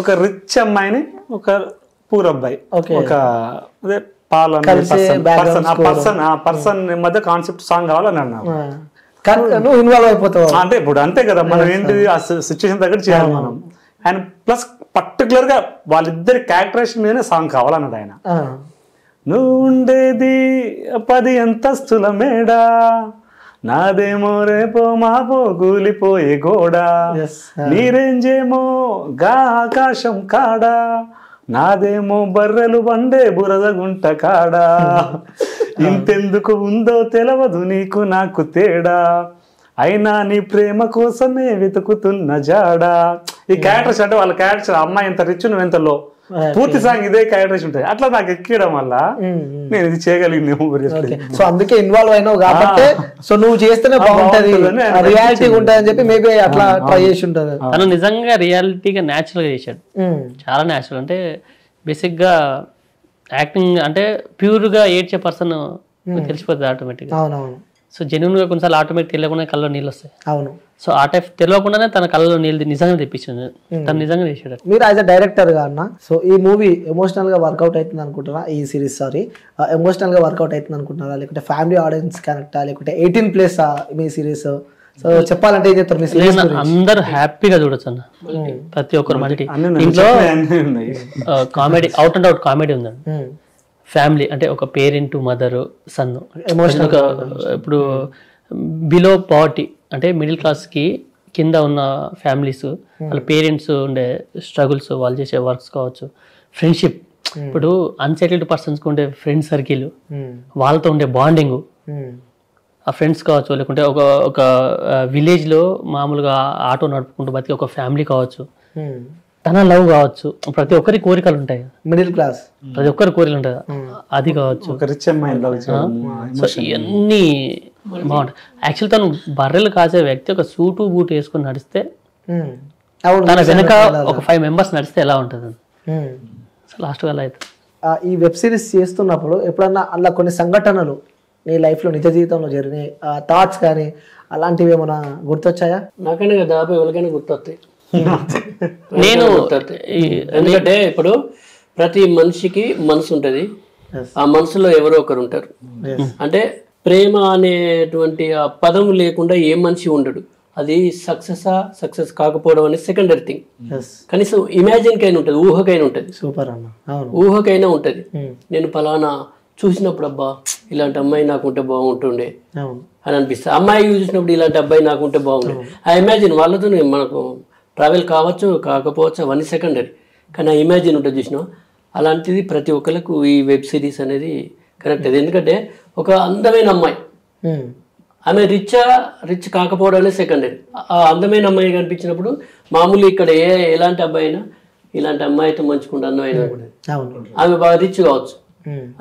ఒక రిచ్ అమ్మాయిని ఒక పూర్ అబ్బాయి ఒక అదే పర్సన్ మధ్య కాన్సెప్ట్ సాంగ్ కావాలని అన్నావు. నువ్వు ఇన్వాల్వ్ అయిపోతావు అంటే ఇప్పుడు అంతే కదా మనం ఏంటిది ఆ సిచ్యువేషన్ దగ్గర చేయాలి మనం. ఆయన ప్లస్ పర్టికులర్ గా వాళ్ళిద్దరి క్యారెక్టరేషన్ మీదనే సాంగ్ కావాలన్నది ఆయన. నువ్వు ఉండేది 10 అంతస్తుల మేడా, నాదేమో రేపో మాపో కూలిపోయే గోడా, నీరేంజేమో గా ఆకాశం కాడా, నాదేమో బర్రెలు వండే బురద గుంట కాడా, ఇంతెందుకు ఉందో తెలవదు నీకు నాకు తేడా, అయినా నీ ప్రేమ కోసమే వెతుకుతున్న జాడా. ఈ క్యారెక్టర్స్ అంటే వాళ్ళ క్యారెక్టర్ అమ్మాయి ఎంత రిచ్ నువ్వు ఎంత లో, పూర్తి సాంగ్ ఇదే క్యారెక్టర్స్ ఉంటాయి. అట్లా నాకు ఎక్కడం వల్ల నేను ఇది చేయగలిగిన. సో అందుకే ఇన్వాల్వ్ అయినావు కాబట్టి సో నువ్వు చేస్తేనే బాగుంటది, రియాలిటీ ఉంటది అని చెప్పి మేబీ అట్లా ట్రై చేసి ఉంటది. తను నిజంగా రియాలిటీగా న్యాచురల్ గా చేశాడు. చాలా న్యాచురల్. అంటే బేసిక్ గా యాక్టింగ్ అంటే ప్యూర్ గా ఏడ్చే పర్సన్ తెలిసిపోతుంది ఆటోమేటిక్ గా. అవునవును. సో జెన్యున్ గా కొన్నిసార్లు ఆటోమేటిక్ తెలియకుండా కళ్ళలో నీళ్ళు వస్తాయి. అవును. సో ఆ టైప్ తెలియకుండానే తన కళ్ళలో నీళ్ళు నిజంగా తెప్పించింది. తను నిజంగా చేశాడు. మీరు యాజ్ అ డైరెక్టర్ గా అన్న సో ఈ మూవీ ఎమోషనల్ గా వర్కౌట్ అవుతుంది అనుకుంటారా? ఈ సిరీస్ ఎమోషనల్ గా వర్కౌట్ అవుతుంది అనుకుంటారా, లేకుంటే ఫ్యామిలీ ఆడియన్స్ కనెక్టా, లేకుంటే 18+ మీ సిరీస్? సో చెప్పాలంటే ఏం చెప్తారు మీ సిరీస్? అందరూ హ్యాపీగా చూడొచ్చు అన్న. ప్రతి ఒక్కరు మనకి ఇంట్లో comedy out and out comedy ఉందండి. ఫ్యామిలీ అంటే ఒక పేరెంట్ మదర్ సన్ ఎమోషనల్. ఇప్పుడు బిలో పావర్టీ అంటే మిడిల్ క్లాస్కి కింద ఉన్న ఫ్యామిలీస్ వాళ్ళ పేరెంట్స్ ఉండే స్ట్రగుల్స్, వాళ్ళు చేసే వర్క్స్ కావచ్చు, ఫ్రెండ్షిప్. ఇప్పుడు అన్సెటిల్డ్ పర్సన్స్కి ఉండే ఫ్రెండ్ సర్కిల్, వాళ్ళతో ఉండే బాండింగ్, ఆ ఫ్రెండ్స్ కావచ్చు, లేకుంటే ఒక విలేజ్లో మామూలుగా ఆటో నడుపుకుంటూ బతికి ఒక ఫ్యామిలీ కావచ్చు, తన లవ్ కావచ్చు. ప్రతి ఒక్కరి కోరికలు ఉంటాయి. మిడిల్ క్లాస్ ప్రతి ఒక్కరి కోరికలు ఉంటాయి. అది కావచ్చు. సో ఇవన్నీ బాగుంటాయి. యాక్చువల్ తను బర్రెలు కాసే వ్యక్తి ఒక సూటు బూట్ వేసుకుని నడిస్తే తన వెనక ఒక 5 members నడిస్తే ఎలా ఉంటుంది? సో లాస్ట్ అలా అవుతుంది. ఈ వెబ్ సిరీస్ చేస్తున్నప్పుడు ఎప్పుడన్నా అలా కొన్ని సంఘటనలు నీ లైఫ్లో నిజ జీవితంలో జరిగినాయి థాట్స్ కానీ అలాంటివి ఏమైనా గుర్తొచ్చాయా? నాకనే కదా ఎవరికైనా గుర్తొస్తాయి. నేను ఎందుకంటే ఇప్పుడు ప్రతి మనిషికి మనసు ఉంటుంది. ఆ మనసులో ఎవరో ఒకరు ఉంటారు. అంటే ప్రేమ అనేటువంటి ఆ పదం లేకుండా ఏ మనిషి ఉండడు. అది సక్సెస్ కాకపోవడం అనేది సెకండరీ థింగ్. కనీసం ఇమాజిన్ కైనా ఉంటుంది, ఊహకైనా ఉంటుంది. సూపర్ అన్న. ఊహకైనా ఉంటుంది. నేను ఫలానా చూసినప్పుడు అబ్బా ఇలాంటి అమ్మాయి నాకుంటే బాగుంటుండే అని అనిపిస్తుంది. అమ్మాయి చూసినప్పుడు ఇలాంటి అబ్బాయి నాకుంటే బాగుండే. ఆ ఇమాజిన్ వాళ్ళతో మనకు ట్రావెల్ కావచ్చు కాకపోవచ్చు అవన్నీ సెకండరీ. కానీ ఆ ఇమాజిన్ ఉంటుంది చూసినా, అలాంటిది ప్రతి ఒక్కరికి ఈ వెబ్ సిరీస్ అనేది కరెక్ట్. అది ఎందుకంటే ఒక అందమైన అమ్మాయి, ఆమె రిచ్ కాకపోవడం అనేది సెకండరీ. ఆ అందమైన అమ్మాయి కనిపించినప్పుడు మామూలు ఇక్కడ ఎలాంటి అబ్బాయి అయినా ఇలాంటి అమ్మాయితో మంచుకుంటే అందమైన ఆమె బాగా రిచ్ కావచ్చు,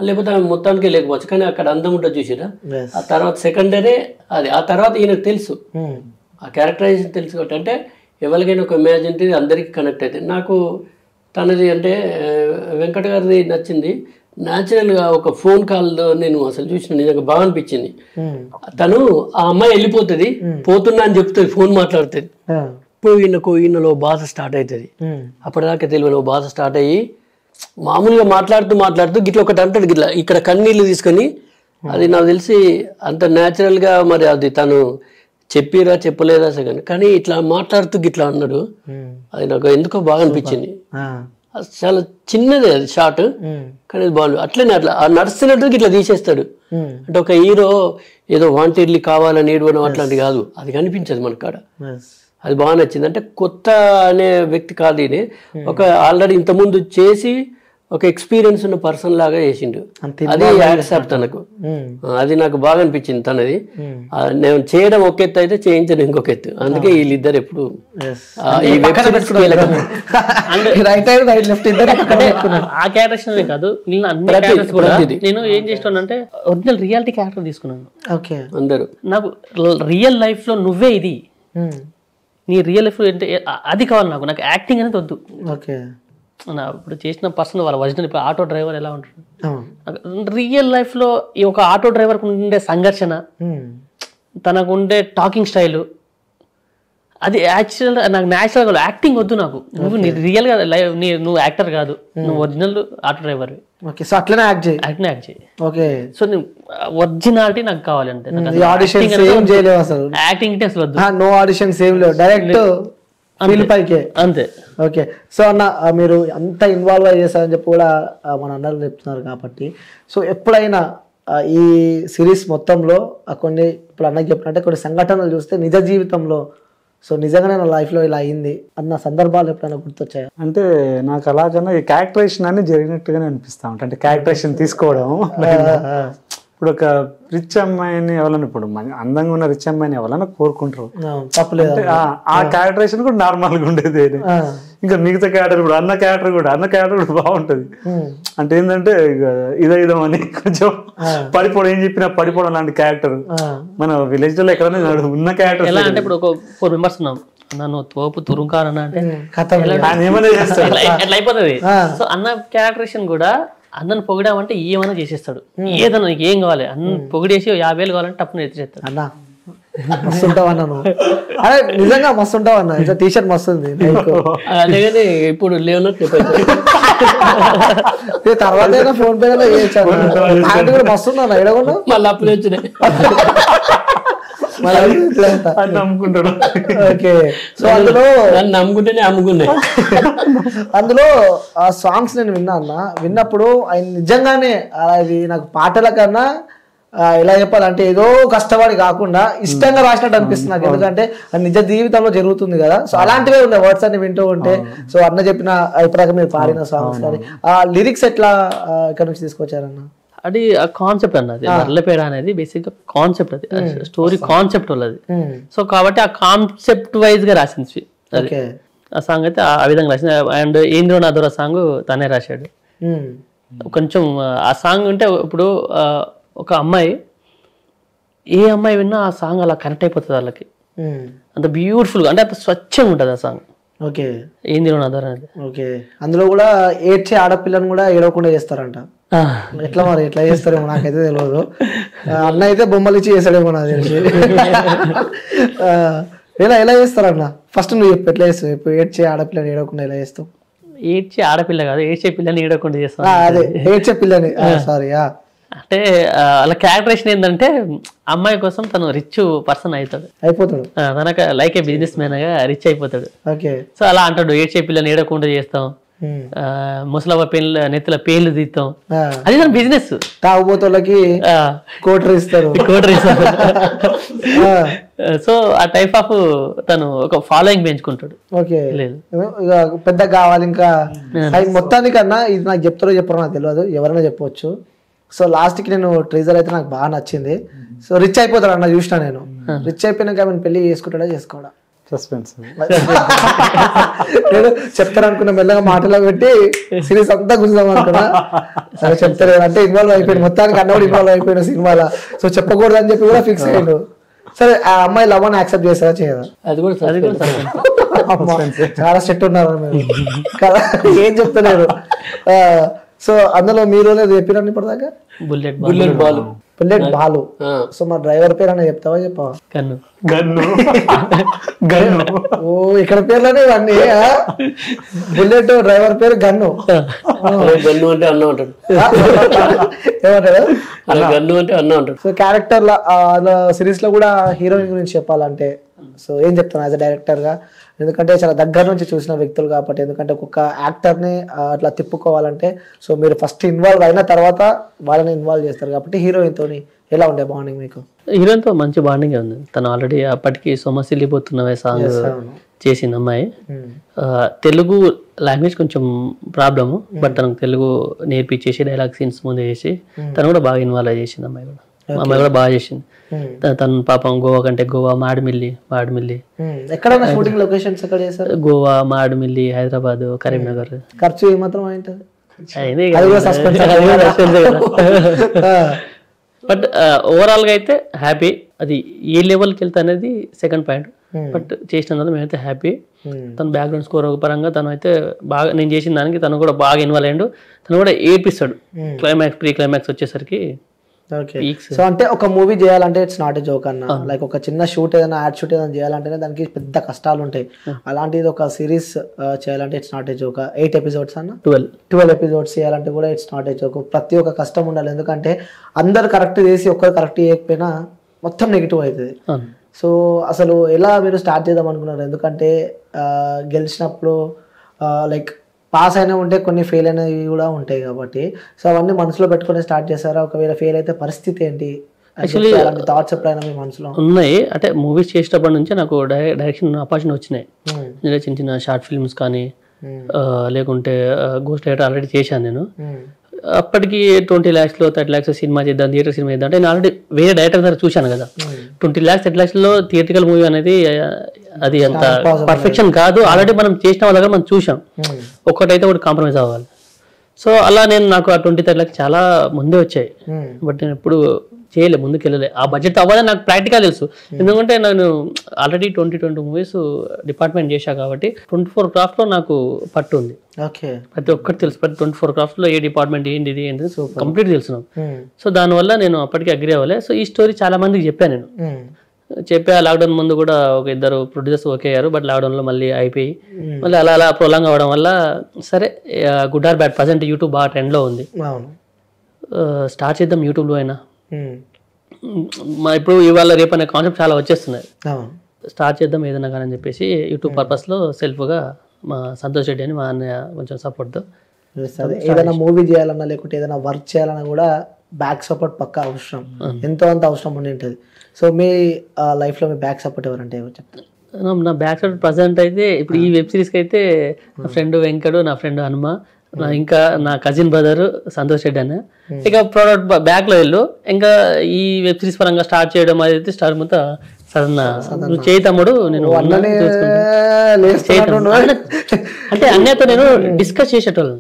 లేకపోతే ఆమె మొత్తానికి లేకపోవచ్చు. కానీ అక్కడ అందం ఉంటుంది చూసిరా. ఆ తర్వాత సెకండరీ అది. ఆ తర్వాత ఈయనకు తెలుసు, ఆ క్యారెక్టరైజేషన్ తెలుసు కాబట్టి అంటే ఎవరికైనా ఒక ఇమాజిన్ అందరికీ కనెక్ట్ అవుతుంది. నాకు తనది అంటే వెంకట గారిది నచ్చింది. న్యాచురల్ గా ఒక ఫోన్ కాల్ నేను అసలు చూసిన నిజంగా బాగా అనిపించింది. తను ఆ అమ్మాయి వెళ్ళిపోతుంది, పోతున్నా అని చెప్తుంది, ఫోన్ మాట్లాడుతుంది. ఇప్పుడు ఈయనలో బాధ స్టార్ట్ అవుతుంది. అప్పటిదాకా తెలియని బాధ స్టార్ట్ అయ్యి మామూలుగా మాట్లాడుతూ గిట్ల ఒకటి అంటాడు, గిట్లా ఇక్కడ కన్నీళ్ళు తీసుకొని. అది నాకు తెలిసి అంత న్యాచురల్ గా మరి అది తను చెప్పిరా చెప్పలేదా సగం, కానీ ఇట్లా మాట్లాడుతూ గిట్లా అన్నాడు. అది నాకు ఎందుకో బాగా అనిపించింది. చాలా చిన్నదే అది షార్ట్, కానీ అది బాగుంది. అట్లనే అట్లా నడుస్తున్నట్టు ఇట్లా తీసేస్తాడు. అంటే ఒక హీరో ఏదో వాంటెడ్లీ కావాలని ఏడవడం అట్లాంటి కాదు, అది కనిపించదు మన కాడ. అది బాగా నచ్చింది. అంటే కొత్త అనే వ్యక్తి కాదు ఇది, ఒక ఆల్రెడీ ఇంతకుముందు చేసి ఒక ఎక్స్పీరియన్స్ ఉన్న పర్సన్ లాగా చేసిండు. అది యాక్సెప్ట్ తనకు, అది నాకు బాగా అనిపించింది తనది. నేను చేయడం ఒక ఎత్తు అయితే చేయించడం ఇంకొక ఎత్తు. అందుకే వీళ్ళిద్దరు ఎప్పుడు ఈ వెబ్ సిరీస్ ఆ క్యారెక్టర్ కాదు, నేను ఏం చేస్తానంటే ఒరిజినల్ రియాలిటీ క్యారెక్టర్ తీసుకున్నాను. అందరూ నాకు రియల్ లైఫ్ లో నువ్వే ఇది, నీ రియల్ లైఫ్ అంటే అది కావాలి నాకు. నాకు యాక్టింగ్ అనేది వద్దు. ఇప్పుడు చేసిన పర్సన్ వాళ్ళ ఒరిజినల్, ఇప్పుడు ఆటో డ్రైవర్ ఎలా ఉంటాడు రియల్ లైఫ్ లో, ఈ ఒక ఆటో డ్రైవర్ ఉండే సంఘర్షణ, తనకు ఉండే టాకింగ్ స్టైల్, అది యాక్చువల్ నాకు న్యాచురల్ గా యాక్టింగ్ వద్దు నాకు. నువ్వు రియల్ గా నువ్వు యాక్టర్ కాదు, నువ్వు ఒరిజినల్ ఆటో డ్రైవర్. సో అట్లనే యాక్ట్ చేయి. సో ఒరిజినాలిటీ నాకు కావాలంటే యాక్టింగ్ అసలు వద్దు, నో ఆడిషన్స్ ఏం లేవు, డైరెక్ట్ అంతే. ఓకే. సో అన్న మీరు అంత ఇన్వాల్వ్ అయ్యి చేస్తారని చెప్పి కూడా మన అన్నలు చెప్తున్నారు కాబట్టి, సో ఎప్పుడైనా ఈ సిరీస్ మొత్తంలో కొన్ని ఇప్పుడు అన్నకి చెప్పినట్టే కొన్ని సంఘటనలు చూస్తే నిజ జీవితంలో సో నిజంగానే నా లైఫ్లో ఇలా అయింది అన్న సందర్భాలు ఎప్పుడైనా గుర్తొచ్చాయా? అంటే నాకు అలాగన్నా ఈ క్యారెక్టరేషన్ అని జరిగినట్టుగానే అనిపిస్తా ఉంటా. అంటే క్యారెక్టరేషన్ తీసుకోవడం, ఇప్పుడు ఒక రిచ్ అమ్మాయిని ఎవరన్నా, ఇప్పుడు అందంగా ఉన్న రిచ్ అమ్మాయిని ఎవరన్నా కోరుకుంటారు, తప్పలేదు. ఆ క్యారెక్టరేషన్ కూడా నార్మల్ గా ఉండేది. ఇంకా మిగతా క్యారెక్టర్ కూడా అన్న క్యారెక్టర్ కూడా బాగుంటది. అంటే ఏంటంటే ఇదో అని కొంచెం పడిపోవడం, ఏం చెప్పినా పడిపోవడం లాంటి క్యారెక్టర్ మన విలేజ్ లో ఎక్కడైనా ఉన్న క్యారెక్టర్. ఎలా అంటే ఇప్పుడు ఒక 4 మెంబర్స్ ఉన్నాం, నన్ను తోపు తురుంకారన్న అంటే ఏమైనా చేస్తాడు, ఎట్లా అయిపోతుంది. సో అన్న క్యారెక్టరేషన్ కూడా అన్నను పొగిడామంటే ఏమైనా చేసేస్తాడు, ఏదన్నా నీకు ఏం కావాలి అన్న పొగిడేసి 50,000 కావాలంటే తప్పున ఎత్తిచేస్తాడు. అన్న మస్తు ఉంటావు అన్న, నువ్వు అదే నిజంగా మస్తు ఉంటావు అన్న, టీషర్ట్ మస్తు ఉంది. అదే ఇప్పుడు లేనట్టు తర్వాత ఫోన్ పే కూడా మస్తు ఉన్నా ఎడగొండు, మళ్ళీ అప్పులు వచ్చినాయి. నమ్ముకుంటేనే అమ్ముకున్నాయి. అందులో ఆ సాంగ్స్ నేను విన్నా అన్న, విన్నప్పుడు ఆయన నిజంగానే అది నాకు పాటల కన్నా ఎలా చెప్పాలంటే ఏదో కష్టపడి కాకుండా ఇష్టంగా రాసినట్టు అనిపిస్తుంది నాకు. ఎందుకంటే అది నిజ జీవితంలో జరుగుతుంది కదా. సో అలాంటివే ఉన్నాయి వర్డ్స్ అన్ని వింటూ ఉంటే. సో అన్న చెప్పిన ఇప్పుడు మీరు పాడిన సాంగ్స్ కానీ ఆ లిరిక్స్ ఎట్లా ఇక్కడ నుంచి తీసుకొచ్చారన్న? అది ఆ కాన్సెప్ట్ అన్నది నర్లపేడ అనేది బేసిక్ గా కాన్సెప్ట్, అది స్టోరీ కాన్సెప్ట్ ఉన్నది. సో కాబట్టి ఆ కాన్సెప్ట్ వైజ్ గా రాసింది ఆ సాంగ్ అయితే ఆ విధంగా రాసింది. అండ్ ఏంద్రో నాదోర సాంగ్ తనే రాశాడు. కొంచెం ఆ సాంగ్ అంటే ఇప్పుడు ఒక అమ్మాయి, ఏ అమ్మాయి విన్నా ఆ సాంగ్ అలా కనెక్ట్ అయిపోతుంది వాళ్ళకి, అంత బ్యూటిఫుల్ గా, అంటే అంత స్వచ్ఛంగా ఉంటుంది ఆ సాంగ్. ఓకే. ఏంద్రో నాదోర అనేది. ఓకే. అందులో కూడా ఏడ్చే ఆడపిల్లని కూడా ఏడవకుండా చేస్తారంట. ఎట్లా మరి ఎట్లా చేస్తారేమో నాకైతే తెలియదు. అన్న అయితే బొమ్మలు ఇచ్చి చేస్తాడేమో నాకు తెలిసి. ఎలా చేస్తారన్న? ఫస్ట్ నువ్వు చెప్పు, ఎట్లా చేస్తావు? ఇప్పుడు ఏడ్చే ఆడపిల్లని ఏడవకుండా ఎలా చేస్తావు? ఏడ్చే ఆడపిల్ల కాదు, ఏడ్చే పిల్లని ఏడవకుండా చేస్తావు. అదే ఏడ్చే పిల్లని. సారీ. అంటే అలా క్యారెక్టరేషన్ ఏంటంటే అమ్మాయి కోసం తను రిచ్ పర్సన్ అయిపోతాడు, తనకు లైక్ ఏ బిజినెస్ మ్యాన్ గా రిచ్ అయిపోతాడు. ఓకే. సో అలా అంటాడు, ఏడ్చే పిల్లని ఏడవకుండా చేస్తాం, ముసలవ్వ నెత్తిల పేర్లు తీస్తాం, అది తన బిజినెస్. తాగుబోతులకి కోటరీ ఇస్తారు. సో ఆ టైప్ ఆఫ్ తను ఒక ఫాలోయింగ్ పెంచుకుంటాడు. ఓకే. పెద్ద కావాలి ఇంకా మొత్తానికన్నా ఇది నాకు చెప్తారో చెప్పారో నాకు తెలియదు, ఎవరైనా చెప్పవచ్చు. సో లాస్ట్ కి నేను ట్రేజర్ అయితే నాకు బాగా నచ్చింది. సో రిచ్ అయిపోతాడు అన్న, చూసినా నేను. రిచ్ అయిపోయినాక ఆమెను పెళ్లి చేసుకుంటాడా చేసుకోవడా? సస్పెన్స్. నేను చెప్తారనుకున్నా, మెల్లగా మాటలో పెట్టి సిరీస్ అంతా గుంజాం అనుకున్నా. సరే చెప్తారు అంటే ఇన్వాల్వ్ అయిపోయాడు, మొత్తానికి అన్న కూడా ఇన్వాల్వ్ అయిపోయాడు సినిమాలో. సో చెప్పకూడదు అని చెప్పి కూడా ఫిక్స్ అయ్యాడు. సరే ఆ అమ్మాయి లవ్ అని యాక్సెప్ట్ చేస్తారా చేయదా? అది కూడా చాలా సెట్ ఉన్నారు మీరు కదా, ఏం చెప్తలేరు. సో అందులో మీరు చెప్పిరండి ఇప్పటిదాకా bullet Balu bullet Balu. So మా డ్రైవర్ పేరు అన్న చెప్తావా చెప్పవా? కన్ను గన్ను గన్ను ఓ ఇక్కడ పేర్లోనే ఇవన్నీ. బుల్లెట్ డ్రైవర్ పేరు గన్ను. గన్ను అంటే అన్న ఉంటాడు, ఏమంటారు? గన్ను అంటే అన్న ఉంటాడు. సో క్యారెక్టర్ సిరీస్ లో కూడా హీరోయిన్ గురించి చెప్పాలంటే సో ఏం చెప్తాను యాజ్ అ డైరెక్టర్ గా? ఎందుకంటే చాలా దగ్గర నుంచి చూసిన వ్యక్తులు కాబట్టి, ఎందుకంటే ఒక్కొక్క యాక్టర్ని అట్లా తిప్పుకోవాలంటే సో మీరు ఫస్ట్ ఇన్వాల్వ్ అయిన తర్వాత వాళ్ళని ఇన్వాల్వ్ చేస్తారు కాబట్టి హీరోయిన్ తోని ఎలా ఉండే బాండింగ్ మీకు? హీరోయిన్ తో మంచి బాండింగ్ ఉంది. తను ఆల్రెడీ అప్పటికి సొమ్మసిల్లిపోతున్నవే సాంగ్ చేసింది అమ్మాయి. తెలుగు లాంగ్వేజ్ కొంచెం ప్రాబ్లము, బట్ తనకు తెలుగు నేర్పించేసి డైలాగ్ సీన్స్ ముందే చేసి తను కూడా బాగా ఇన్వాల్వ్ చేసింది. అమ్మాయి కూడా బాగా చేసింది. తను పాపం గోవా కంటే గోవా, మాడిమిల్లి ఎక్కడైనా షూటింగ్ లొకేషన్స్ ఎక్కడ చేశారు? గోవా, మాడిమిల్లి, హైదరాబాద్, కరీంనగర్. ఖర్చు ఏమాత్రం అయింటది? బట్ ఓవరాల్ గా అయితే హ్యాపీ. అది ఏ లెవెల్కి వెళ్తా అనేది సెకండ్ పాయింట్. బట్ చేసినందువల్ల మేమైతే హ్యాపీ. తన బ్యాక్గ్రౌండ్ స్కోర్ పరంగా తను అయితే బాగా, నేను చేసిన దానికి తను కూడా బాగా ఇన్వాల్వ్ అయ్యాడు. తను కూడా ఏపిస్తాడు క్లైమాక్స్, ప్రీ క్లైమాక్స్ వచ్చేసరికి. సో అంటే ఒక మూవీ చేయాలంటే ఇట్స్ నాట్ ఎ జోక్ అన్న. లైక్ ఒక చిన్న షూట్ ఏదైనా యాడ్ షూట్ ఏదైనా చేయాలంటేనే దానికి పెద్ద కష్టాలు ఉంటాయి. అలాంటిది ఒక సిరీస్ చేయాలంటే it's not a joke. 8 episodes అన్న, 12 ఎపిసోడ్స్ చేయాలంటే కూడా ఇట్స్ నాట్ ఎ జోక్. ప్రతి ఒక్క కష్టం ఉండాలి, ఎందుకంటే అందరు కరెక్ట్ చేసి ఒక్కరు కరెక్ట్ చేయకపోయినా మొత్తం నెగిటివ్ అవుతుంది. సో అసలు ఎలా మీరు స్టార్ట్ చేద్దాం అనుకున్నారు? ఎందుకంటే గెలిచినప్పుడు లైక్ పాస్ అయినా ఉంటే కొన్ని ఫెయిల్ అయినవి కూడా ఉంటాయి కాబట్టి, సో అవన్నీ మనసులో పెట్టుకుని స్టార్ట్ చేస్తారా? ఒకవేళ ఫెయిల్ అయితే పరిస్థితి ఏంటి? యాక్చువల్లీ థాట్స్ ఎప్పుడైనా మీ మనసులో ఉన్నాయి. అంటే మూవీస్ చేసేటప్పటి నుంచే నాకు డైరెక్షన్ ఆపర్చునిటీ వచ్చినాయి. చిన్న చిన్న షార్ట్ ఫిల్మ్స్ కానీ లేకుంటే గోస్ట్ రైటర్ ఆల్రెడీ చేశాను నేను. అప్పటికి 20 lakhs 30 lakhs సినిమా చేద్దాం, థియేటర్ సినిమా చేద్దాం అంటే నేను ఆల్రెడీ వేరే డైరెక్టర్ దగ్గర చూశాను కదా. 20 lakhs 30 lakhs థియేట్రికల్ మూవీ అనేది అది అంత పర్ఫెక్షన్ కాదు. ఆల్రెడీ మనం చేసిన వాళ్ళ దగ్గర మనం చూసాం, ఒక్కటైతే ఒకటి కాంప్రమైజ్ అవ్వాలి. సో అలా నాకు ఆ 20-30 lakhs చాలా ముందే వచ్చాయి. బట్ నేను ఎప్పుడు చేయలే, ముందుకు వెళ్ళలే. ఆ బడ్జెట్ అవ్వాలని నాకు ప్రాక్టికల్ తెలుసు, ఎందుకంటే నేను ఆల్రెడీ 20 మూవీస్ డిపార్ట్మెంట్ చేశా కాబట్టి 24 క్రాఫ్ట్ లో నాకు పట్టు ఉంది. ప్రతి ఒక్కటి తెలుసు, ప్రతి 24 క్రాఫ్ట్ లో ఏ డిపార్ట్మెంట్ ఏంటిది కంప్లీట్ తెలుసు నాకు. సో దానివల్ల నేను అప్పటికి అగ్రి అవ్వలే. సో ఈ స్టోరీ చాలా మందికి చెప్పాను నేను. లాక్డౌన్ ముందు కూడా ఒక 2 ప్రొడ్యూసర్స్ ఓకే అయ్యారు, బట్ లాక్డౌన్ లో మళ్ళీ అయిపోయి మళ్ళీ అలా ప్రొలాంగ్ అవ్వడం వల్ల సరే good or bad present YouTube బాగా ట్రెండ్ లో ఉంది. స్టార్ట్ చేద్దాం యూట్యూబ్ లో అయినా. ఇప్పుడు ఇవాళ రేపు అనే కాన్సెప్ట్ చాలా వచ్చేస్తున్నాయి. స్టార్ట్ చేద్దాం ఏదైనా కానీ అని చెప్పేసి యూట్యూబ్ పర్పస్ లో సెల్ఫ్ గా మా సంతోష్ రెడ్డి అని మా అన్నయ్య కొంచెం సపోర్ట్ తో ఏదైనా మూవీ చేయాలన్నా లేకుంటే ఏదైనా వర్క్ చేయాలన్నా కూడా బ్యాక్ సపోర్ట్ పక్కా అవసరం, ఎంతో అంత అవసరం ఉండి ఉంటుంది. సో మీ లైఫ్ లో మీ బ్యాక్ సపోర్ట్ ఎవరంటే ఎవరు చెప్తారు? నా బ్యాక్ సపోర్ట్ ప్రజెంట్ అయితే ఇప్పుడు ఈ వెబ్ సిరీస్ కి అయితే నా ఫ్రెండ్ వెంకడు, నా ఫ్రెండ్ హనుమ, ఇంకా నా కజిన్ బ్రదర్ సంతోష్ రెడ్డి అన్న. ఇక ప్రోడక్ట్ బ్యాక్ లో వెళ్ళు. ఇంకా ఈ వెబ్ సిరీస్ పరంగా స్టార్ట్ చేయడం అయితే స్టార్ట్ మొత్తం సడన్ నువ్వు చేయి తమ్ముడు, నేను అంటే అన్నయ్యతో నేను డిస్కస్ చేసేటోళ్ళం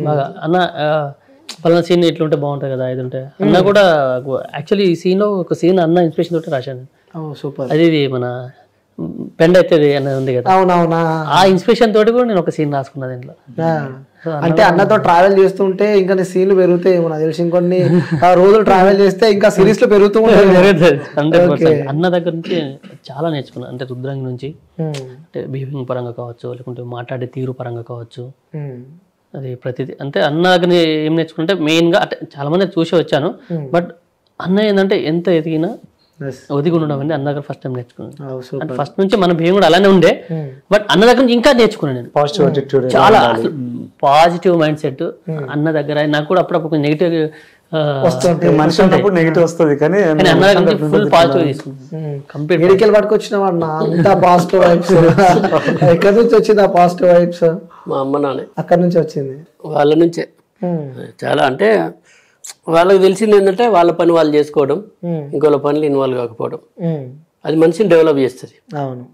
బాగా. అన్న పలానా సీన్ ఇట్లుంటే బాగుంటుంది కదా, ఇది ఉంటే అన్న కూడా. యాక్చువల్లీ ఈ సీన్ లో ఒక సీన్ అన్న ఇన్స్పిరేషన్ తోటి రాశాను. అది మన పెండ్ అవుతుంది అనేది ఉంది కదా, ఆ ఇన్స్పిరేషన్ తోటి కూడా నేను ఒక సీన్ రాసుకున్నా దీంట్లో. అంటే అన్నతో ట్రావెల్ చేస్తుంటే ఇంకా నీ సీన్లు పెరుగుతాయి ఏమో నాకు తెలిసి. ఇంకొన్ని రోజులు ట్రావెల్ చేస్తే ఇంకా సిరీస్ లో పెరుగుతూ ఉంటాయి. అన్న దగ్గర నుంచి చాలా నేర్చుకున్నా. అంటే రుద్రంగి నుంచి అంటే బిహేవింగ్ పరంగా కావచ్చు, లేకుంటే మాట్లాడే తీరు పరంగా కావచ్చు, అది ప్రతిదీ. అంటే అన్న దగ్గర ఏం నేర్చుకుంటే మెయిన్ గా అంటే చాలా మంది చూసి వచ్చాను, బట్ అన్న ఏంటంటే ఎంత ఎదిగినా ఒదిగి ఉండడం అనేది అన్న దగ్గర ఫస్ట్ టైం నేర్చుకున్నాను. అంటే ఫస్ట్ నుంచి మన బిహేవింగ్ కూడా అలానే ఉండే, బట్ అన్న దగ్గర నుంచి ఇంకా నేర్చుకున్నాను నేను. చాలా పాజిటివ్ మైండ్ సెట్ అన్న దగ్గర. నాకు కూడా అప్పుడప్పుడు నెగిటివ్ నెగిటివ్ వస్తుంది, కానీ అన్న దగ్గర నుంచి ఫుల్ పాజిటివ్ తీసుకున్నాను. కంప్లీట్ మెడికల్ పట్టుకొచ్చినావు అన్న, అంత పాజిటివ్ వైబ్స్. ఎక్కడి నుంచి వచ్చింది ఆ పాజిటివ్ వైబ్స్? మా అమ్మ నాన్న అక్కడి నుంచి వచ్చింది, వాళ్ళ నుంచే. చాలా అంటే వాళ్ళకి తెలిసింది ఏంటంటే వాళ్ళ పని వాళ్ళు చేసుకోవడం, ఇంకోళ్ళ పనులు ఇన్వాల్వ్ కాకపోవడం, అది మనిషిని డెవలప్ చేస్తుంది. అవును,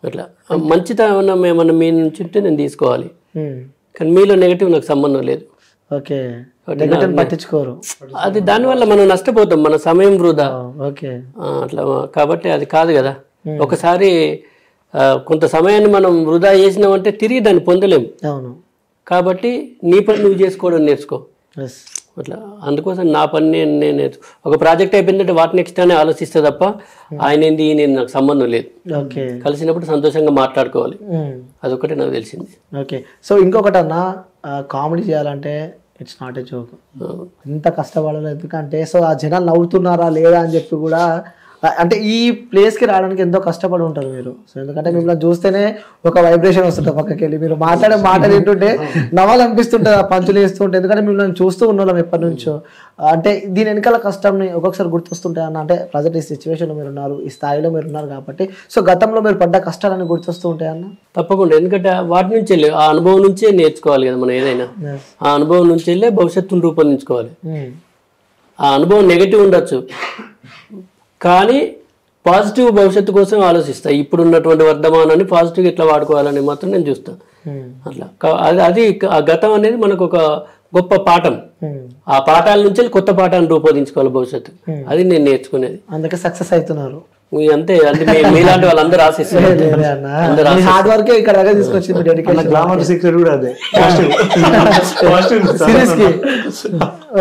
అట్లా మంచితనం ఏమన్నా మీ నుంచి ఉంటే నేను తీసుకోవాలి, కానీ మీలో నెగిటివ్ నాకు సంబంధం లేదు. ఓకే, పట్టించుకోరు. అది దానివల్ల మనం నష్టపోతాం, మన సమయం వృధా. ఓకే, అట్లా కాబట్టి అది కాదు కదా. ఒకసారి కొంత సమయాన్ని మనం వృధా చేసినామంటే తిరిగి దాన్ని పొందలేము. అవును, కాబట్టి నీ పని నువ్వు చేసుకోవడం నేర్చుకో. అట్లా అందుకోసం నా పని నేను ఒక ప్రాజెక్ట్ అయిపోయిందంటే వాటి నెక్స్ట్ అని ఆలోచిస్తే తప్ప ఆయన ఏంది ఈయన నాకు సంబంధం లేదు. కలిసినప్పుడు సంతోషంగా మాట్లాడుకోవాలి, అదొకటి నాకు తెలిసింది. ఓకే. సో ఇంకొకటి అన్న, కామెడీ చేయాలంటే ఇట్స్ నాట్ ఏ జోక్. ఎంత కష్టపడాలి, ఎందుకంటే సో ఆ జనాలు నవ్వుతున్నారా లేదా అని చెప్పి కూడా, అంటే ఈ ప్లేస్కి రావడానికి ఎంతో కష్టపడి ఉంటారు మీరు. సో ఎందుకంటే మిమ్మల్ని చూస్తేనే ఒక వైబ్రేషన్ వస్తుంటుంది పక్కకి వెళ్ళి, మీరు మాట్లాడే మాటలు ఏంటంటే నవ్వాలనిపిస్తుంటుంది ఆ పంచులు వేస్తుంటే, ఎందుకంటే మిమ్మల్ని చూస్తూ ఉన్నాం ఎప్పటి నుంచో. అంటే దీని వెనకాల కష్టంని ఒక్కొక్కసారి గుర్తొస్తుంటాయి అన్న. అంటే ప్రజెంట్ ఈ సిచ్యువేషన్లో మీరు ఉన్నారు, ఈ స్థాయిలో మీరు ఉన్నారు కాబట్టి, సో గతంలో మీరు పడ్డ కష్టాలని గుర్తొస్తూ ఉంటాయి అన్న. తప్పకుండా, ఎందుకంటే వాటి నుంచి వెళ్ళి ఆ అనుభవం నుంచే నేర్చుకోవాలి కదా మనం ఏదైనా. ఆ అనుభవం నుంచి వెళ్ళే భవిష్యత్తును రూపొందించుకోవాలి. ఆ అనుభవం నెగటివ్ ఉండొచ్చు కానీ పాజిటివ్ భవిష్యత్తు కోసం ఆలోచిస్తా. ఇప్పుడు ఉన్నటువంటి వర్ధమానాన్ని పాజిటివ్ ఎట్లా వాడుకోవాలని మాత్రం నేను చూస్తాను. అట్లా అది ఆ గతం అనేది మనకు ఒక గొప్ప పాఠం. ఆ పాఠాల నుంచి కొత్త పాఠాన్ని రూపొందించుకోవాలి భవిష్యత్తు. అది నేను నేర్చుకునేది. అందుకే సక్సెస్ అవుతున్నారు అంతే. అంటే మీలాంటి వాళ్ళందరూ ఆశిస్తారు.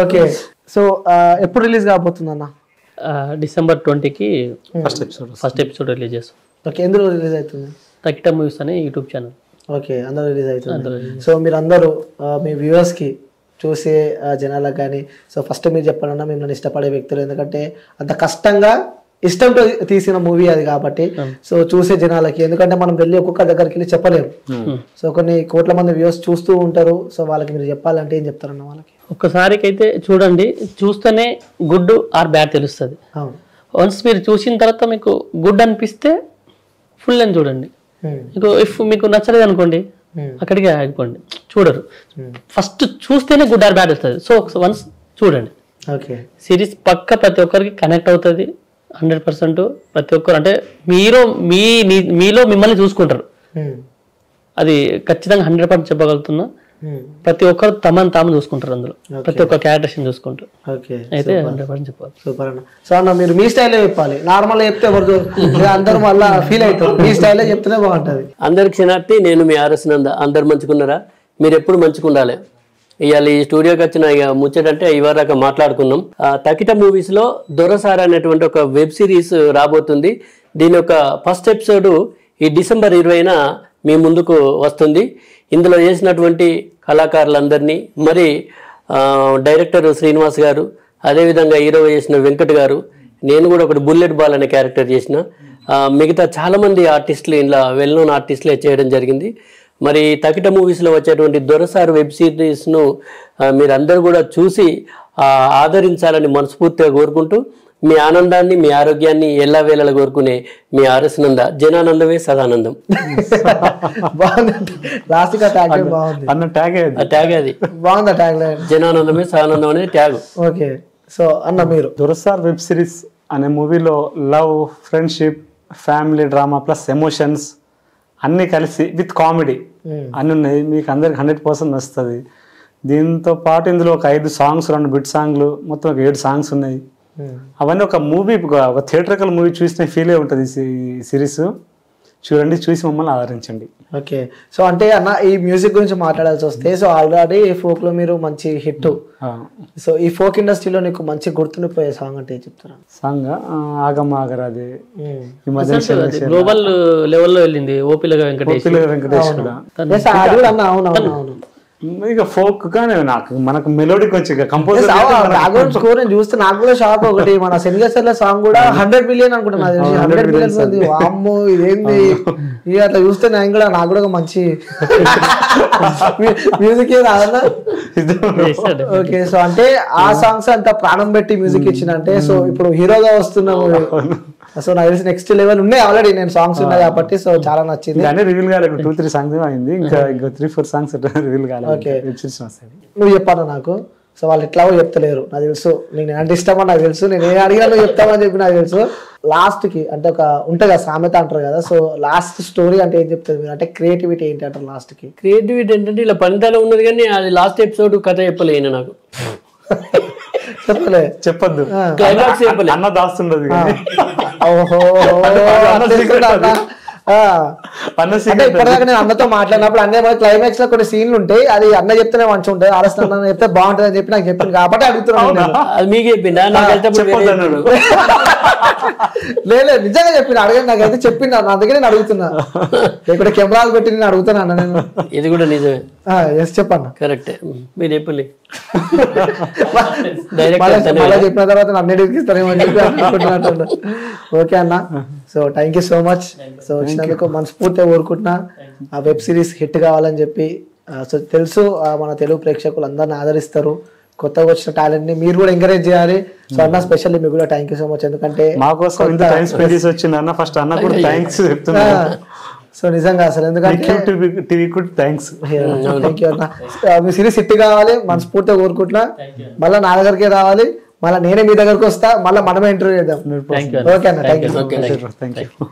ఓకే. సో ఎప్పుడు రిలీజ్ కాబోతుంది అన్న? December 20కి ఫస్ట్ ఎపిసోడ్ రిలీజ్ చేస్తాం. ఓకే. ఎందులో రిలీజ్ అవుతుంది? తకిట మూవీస్ అనే యూట్యూబ్ ఛానల్. ఓకే, అందులో రిలీజ్ అవుతుంది. సో మీరు అందరూ మీ వ్యూవర్స్కి, చూసే జనాలకు కానీ, సో ఫస్ట్ మీరు చెప్పాలన్నా మిమ్మల్ని ఇష్టపడే వ్యక్తులు, ఎందుకంటే అంత కష్టంగా ఇష్టంతో తీసిన మూవీ అది కాబట్టి, సో చూసే జనాలకి, ఎందుకంటే మనం వెళ్ళి ఒక్కొక్క దగ్గరికి వెళ్ళి చెప్పలేము. సో కొన్ని కోట్ల మంది వ్యూవర్స్ చూస్తూ ఉంటారు. సో వాళ్ళకి మీరు చెప్పాలంటే ఏం చెప్తారన్న వాళ్ళకి? ఒక్కసారికి అయితే చూడండి, చూస్తేనే గుడ్ ఆర్ బ్యాడ్ తెలుస్తుంది. వన్స్ మీరు చూసిన తర్వాత మీకు గుడ్ అనిపిస్తే ఫుల్ అని చూడండి. మీకు నచ్చలేదు అనుకోండి, అక్కడికి ఆగిపోండి, చూడరు. ఫస్ట్ చూస్తేనే గుడ్ ఆర్ బ్యాడ్ వస్తుంది. సో వన్స్ చూడండి. ఓకే. సిరీస్ పక్క ప్రతి ఒక్కరికి కనెక్ట్ అవుతుంది 100%. ప్రతి ఒక్కరు అంటే మీలో మిమ్మల్ని చూసుకుంటారు, అది ఖచ్చితంగా 100% చెప్పగలుగుతున్నా. ప్రతి ఒక్కరు తమను తాము చూసుకుంటారు అందులో, ప్రతి ఒక్క క్యారెక్టర్స్ చూసుకుంటారు. అయితే 100% చెప్పాలి. సూపర్ అన్న. సో అన్న మీరు మీ స్టైల్లో చెప్పాలి, నార్మల్ చెప్తే ఎవరు అందరూ మళ్ళీ ఫీల్ అవుతారు. మీ స్టైల్లో చెప్తేనే బాగుంటుంది. అందరికి క్షణార్థి, నేను మీ ఆర్ఎస్ నంద. అందరు మంచుకున్నారా? మీరు ఎప్పుడు మంచుకుండాలి. ఇవాళ ఈ స్టూడియోకి వచ్చిన ముచ్చటంటే ఇవరాక మాట్లాడుకున్నాం. తకిట మూవీస్ లో దొరసార అనేటువంటి ఒక వెబ్ సిరీస్ రాబోతుంది. దీని యొక్క ఫస్ట్ ఎపిసోడ్ ఈ December 20న మీ ముందుకు వస్తుంది. ఇందులో చేసినటువంటి కళాకారులందరినీ, మరి డైరెక్టర్ శ్రీనివాస్ గారు, అదేవిధంగా హీరో చేసిన వెంకట్ గారు, నేను కూడా ఒకటి బుల్లెట్ బాల్ అనే క్యారెక్టర్ చేసిన, మిగతా చాలామంది ఆర్టిస్టులు ఇలా వెల్ నోన్ ఆర్టిస్టులే చేయడం జరిగింది. మరి తకిట మూవీస్లో వచ్చేటువంటి దొరసార్ వెబ్ సిరీస్ను మీరందరూ కూడా చూసి ఆదరించాలని మనస్ఫూర్తిగా కోరుకుంటూ, మీ ఆనందాన్ని, మీ ఆరోగ్యాన్ని ఎల్లా వేళలా కోరుకునే మీ ఆర్ఎస్ నంద. జనానందమే సదానందం. జనానందమే సదానందం అనేది ట్యాగ్. ఓకే. సో అన్న మీరు దొరసార్ వెబ్ సిరీస్ అనే మూవీలో love, friendship, family drama plus emotions అన్నీ కలిసి విత్ కామెడీ అన్నీ ఉన్నాయి. మీకు అందరికి 100% వస్తుంది. దీంతో పాటు ఇందులో ఒక 5 సాంగ్స్, 2 బిట్ సాంగ్లు, మొత్తం ఒక 7 సాంగ్స్ ఉన్నాయి. అవన్నీ ఒక మూవీ, ఒక థియేటర్కల్ మూవీ చూసిన ఫీలే ఉంటుంది ఈ సిరీస్. చూడండి, చూసి మమ్మల్ని ఆదరించండి. ఓకే. సో అంటే అన్న ఈ మ్యూజిక్ గురించి మాట్లాడాల్సి వస్తే, సో ఆల్రెడీ ఫోక్ లో మీరు మంచి హిట్. సో ఈ ఫోక్ ఇండస్ట్రీలో నీకు మంచి గుర్తుండిపోయే సాంగ్ అంటే చెప్తారా? సాంగ్ ఆగమ్మ ఆగరాదే ఈ మధ్య గ్లోబల్ లెవెల్లో వెళ్ళింది. ఓపిల వెంకటేష్ కూడా. అవునవును. ఇక ఫోక్ గానే మనకు మెలోడీ కొంచెం కంపోజ్ స్కోర్ చూస్తే నాకు కూడా షాక్. ఒకటి మన శనిగేశ్వర్ల సాంగ్ కూడా 100 మిలియన్ అనుకుంటున్నా, 100 మిలియన్. అమ్మో ఇదేంది ఇక అట్లా చూస్తే నాకు కూడా మంచి మ్యూజిక్ రాదన్నా. ఓకే. సో అంటే ఆ సాంగ్స్ అంత ప్రాణం పెట్టి మ్యూజిక్ ఇచ్చినంటే, సో ఇప్పుడు హీరోగా వస్తున్నాము. సో నాకు తెలిసి నెక్స్ట్ లెవెల్ ఉన్నాయి ఆల్రెడీ. నేను సాంగ్స్ ఉన్నాయి కాబట్టి సో చాలా నచ్చింది. రివీల్ కాలేదు, 2-3 సాంగ్స్ అయింది, ఇంకా 3-4 సాంగ్స్ రివీల్ కాలేదు. నువ్వు చెప్పాను నాకు. సో వాళ్ళు ఎట్లాగో చెప్తలేరు నాకు తెలుసు, నేను అంటే ఇష్టమని నాకు తెలుసు, నేను ఏ అడిగినా నువ్వు చెప్తామని చెప్పి నాకు తెలుసు. లాస్ట్ కి అంటే ఒక ఉంటుంది కదా సామెత అంటారు కదా, సో లాస్ట్ స్టోరీ అంటే ఏం చెప్తుంది మీరు? అంటే క్రియేటివిటీ ఏంటి అంటారు లాస్ట్ కి? క్రియేటివిటీ ఏంటంటే ఇలా పనితనం ఉన్నది, కానీ అది లాస్ట్ ఎపిసోడ్ కథ చెప్పలేను నాకు. చెప్పొద్దు, క్లైమాక్స్ చెప్పలే, అన్న దాస్తుండదు. ఓహో అన్న అంటే ఇప్పటిదాకా నేను అన్నతో మాట్లాడినప్పుడు అన్న క్లైమాక్స్ లో కొన్ని సీన్లు ఉంటాయి, అది అన్న చెప్తేనే మంచిగా ఉంటాయి, ఆలస్యం అన్న చెప్తే బాగుంటుంది అని చెప్పి నాకు చెప్పింది కాబట్టి అడుగుతున్నాను నేను. అది మీకు చెప్పిందా? నాకైతే చెప్పొద్దన్నాడు. లేదు నిజంగా చెప్పిన అడగండి, నాకైతే చెప్పింది నా దగ్గర నేను అడుగుతున్నా, ఇక్కడ కెమెరాలు పెట్టి నేను అడుగుతాను అన్న నేను. ఇది కూడా నిజమే. ఎస్ చెప్పన్నా. కరెక్టే, మీరు చెప్పలే మళ్ళీ చెప్పిన తర్వాత నన్ను ఇస్తారేమో అని చెప్పి అనుకుంటున్నట్టు. ఓకే అన్న, so thank you so much. So వచ్చినందుకు మనస్ఫూర్తిగా కోరుకుంటున్నా ఆ వెబ్ సిరీస్ హిట్ కావాలని చెప్పి. సో తెలుసు మన తెలుగు ప్రేక్షకులు అందరిని ఆదరిస్తారు, కొత్తగా వచ్చిన టాలెంట్ ని మీరు కూడా ఎంకరేజ్ చేయాలి. సో అన్న స్పెషల్లీ మీకు కూడా థ్యాంక్ యూ సో మచ్, ఎందుకంటే మా కోసం ఇంత టైం స్పెండ్ చేసి వచ్చింది అన్న. ఫస్ట్ అన్న కూడా థ్యాంక్స్ చెప్తున్నా. సో నిజంగా అసలు ఎందుకంటే టీవీ కూడా థ్యాంక్స్. థ్యాంక్ యూ అన్న. మీ సిరీస్ హిట్ కావాలి మనస్ఫూర్తిగా కోరుకుంటున్నా. మళ్ళీ నా దగ్గరికి రావాలి, మళ్ళీ నేనే మీ దగ్గరకు వస్తా, మళ్ళీ మనమే ఇంటర్వ్యూ చేద్దాం. ఓకే అన్న, థ్యాంక్ యూ. Thank you.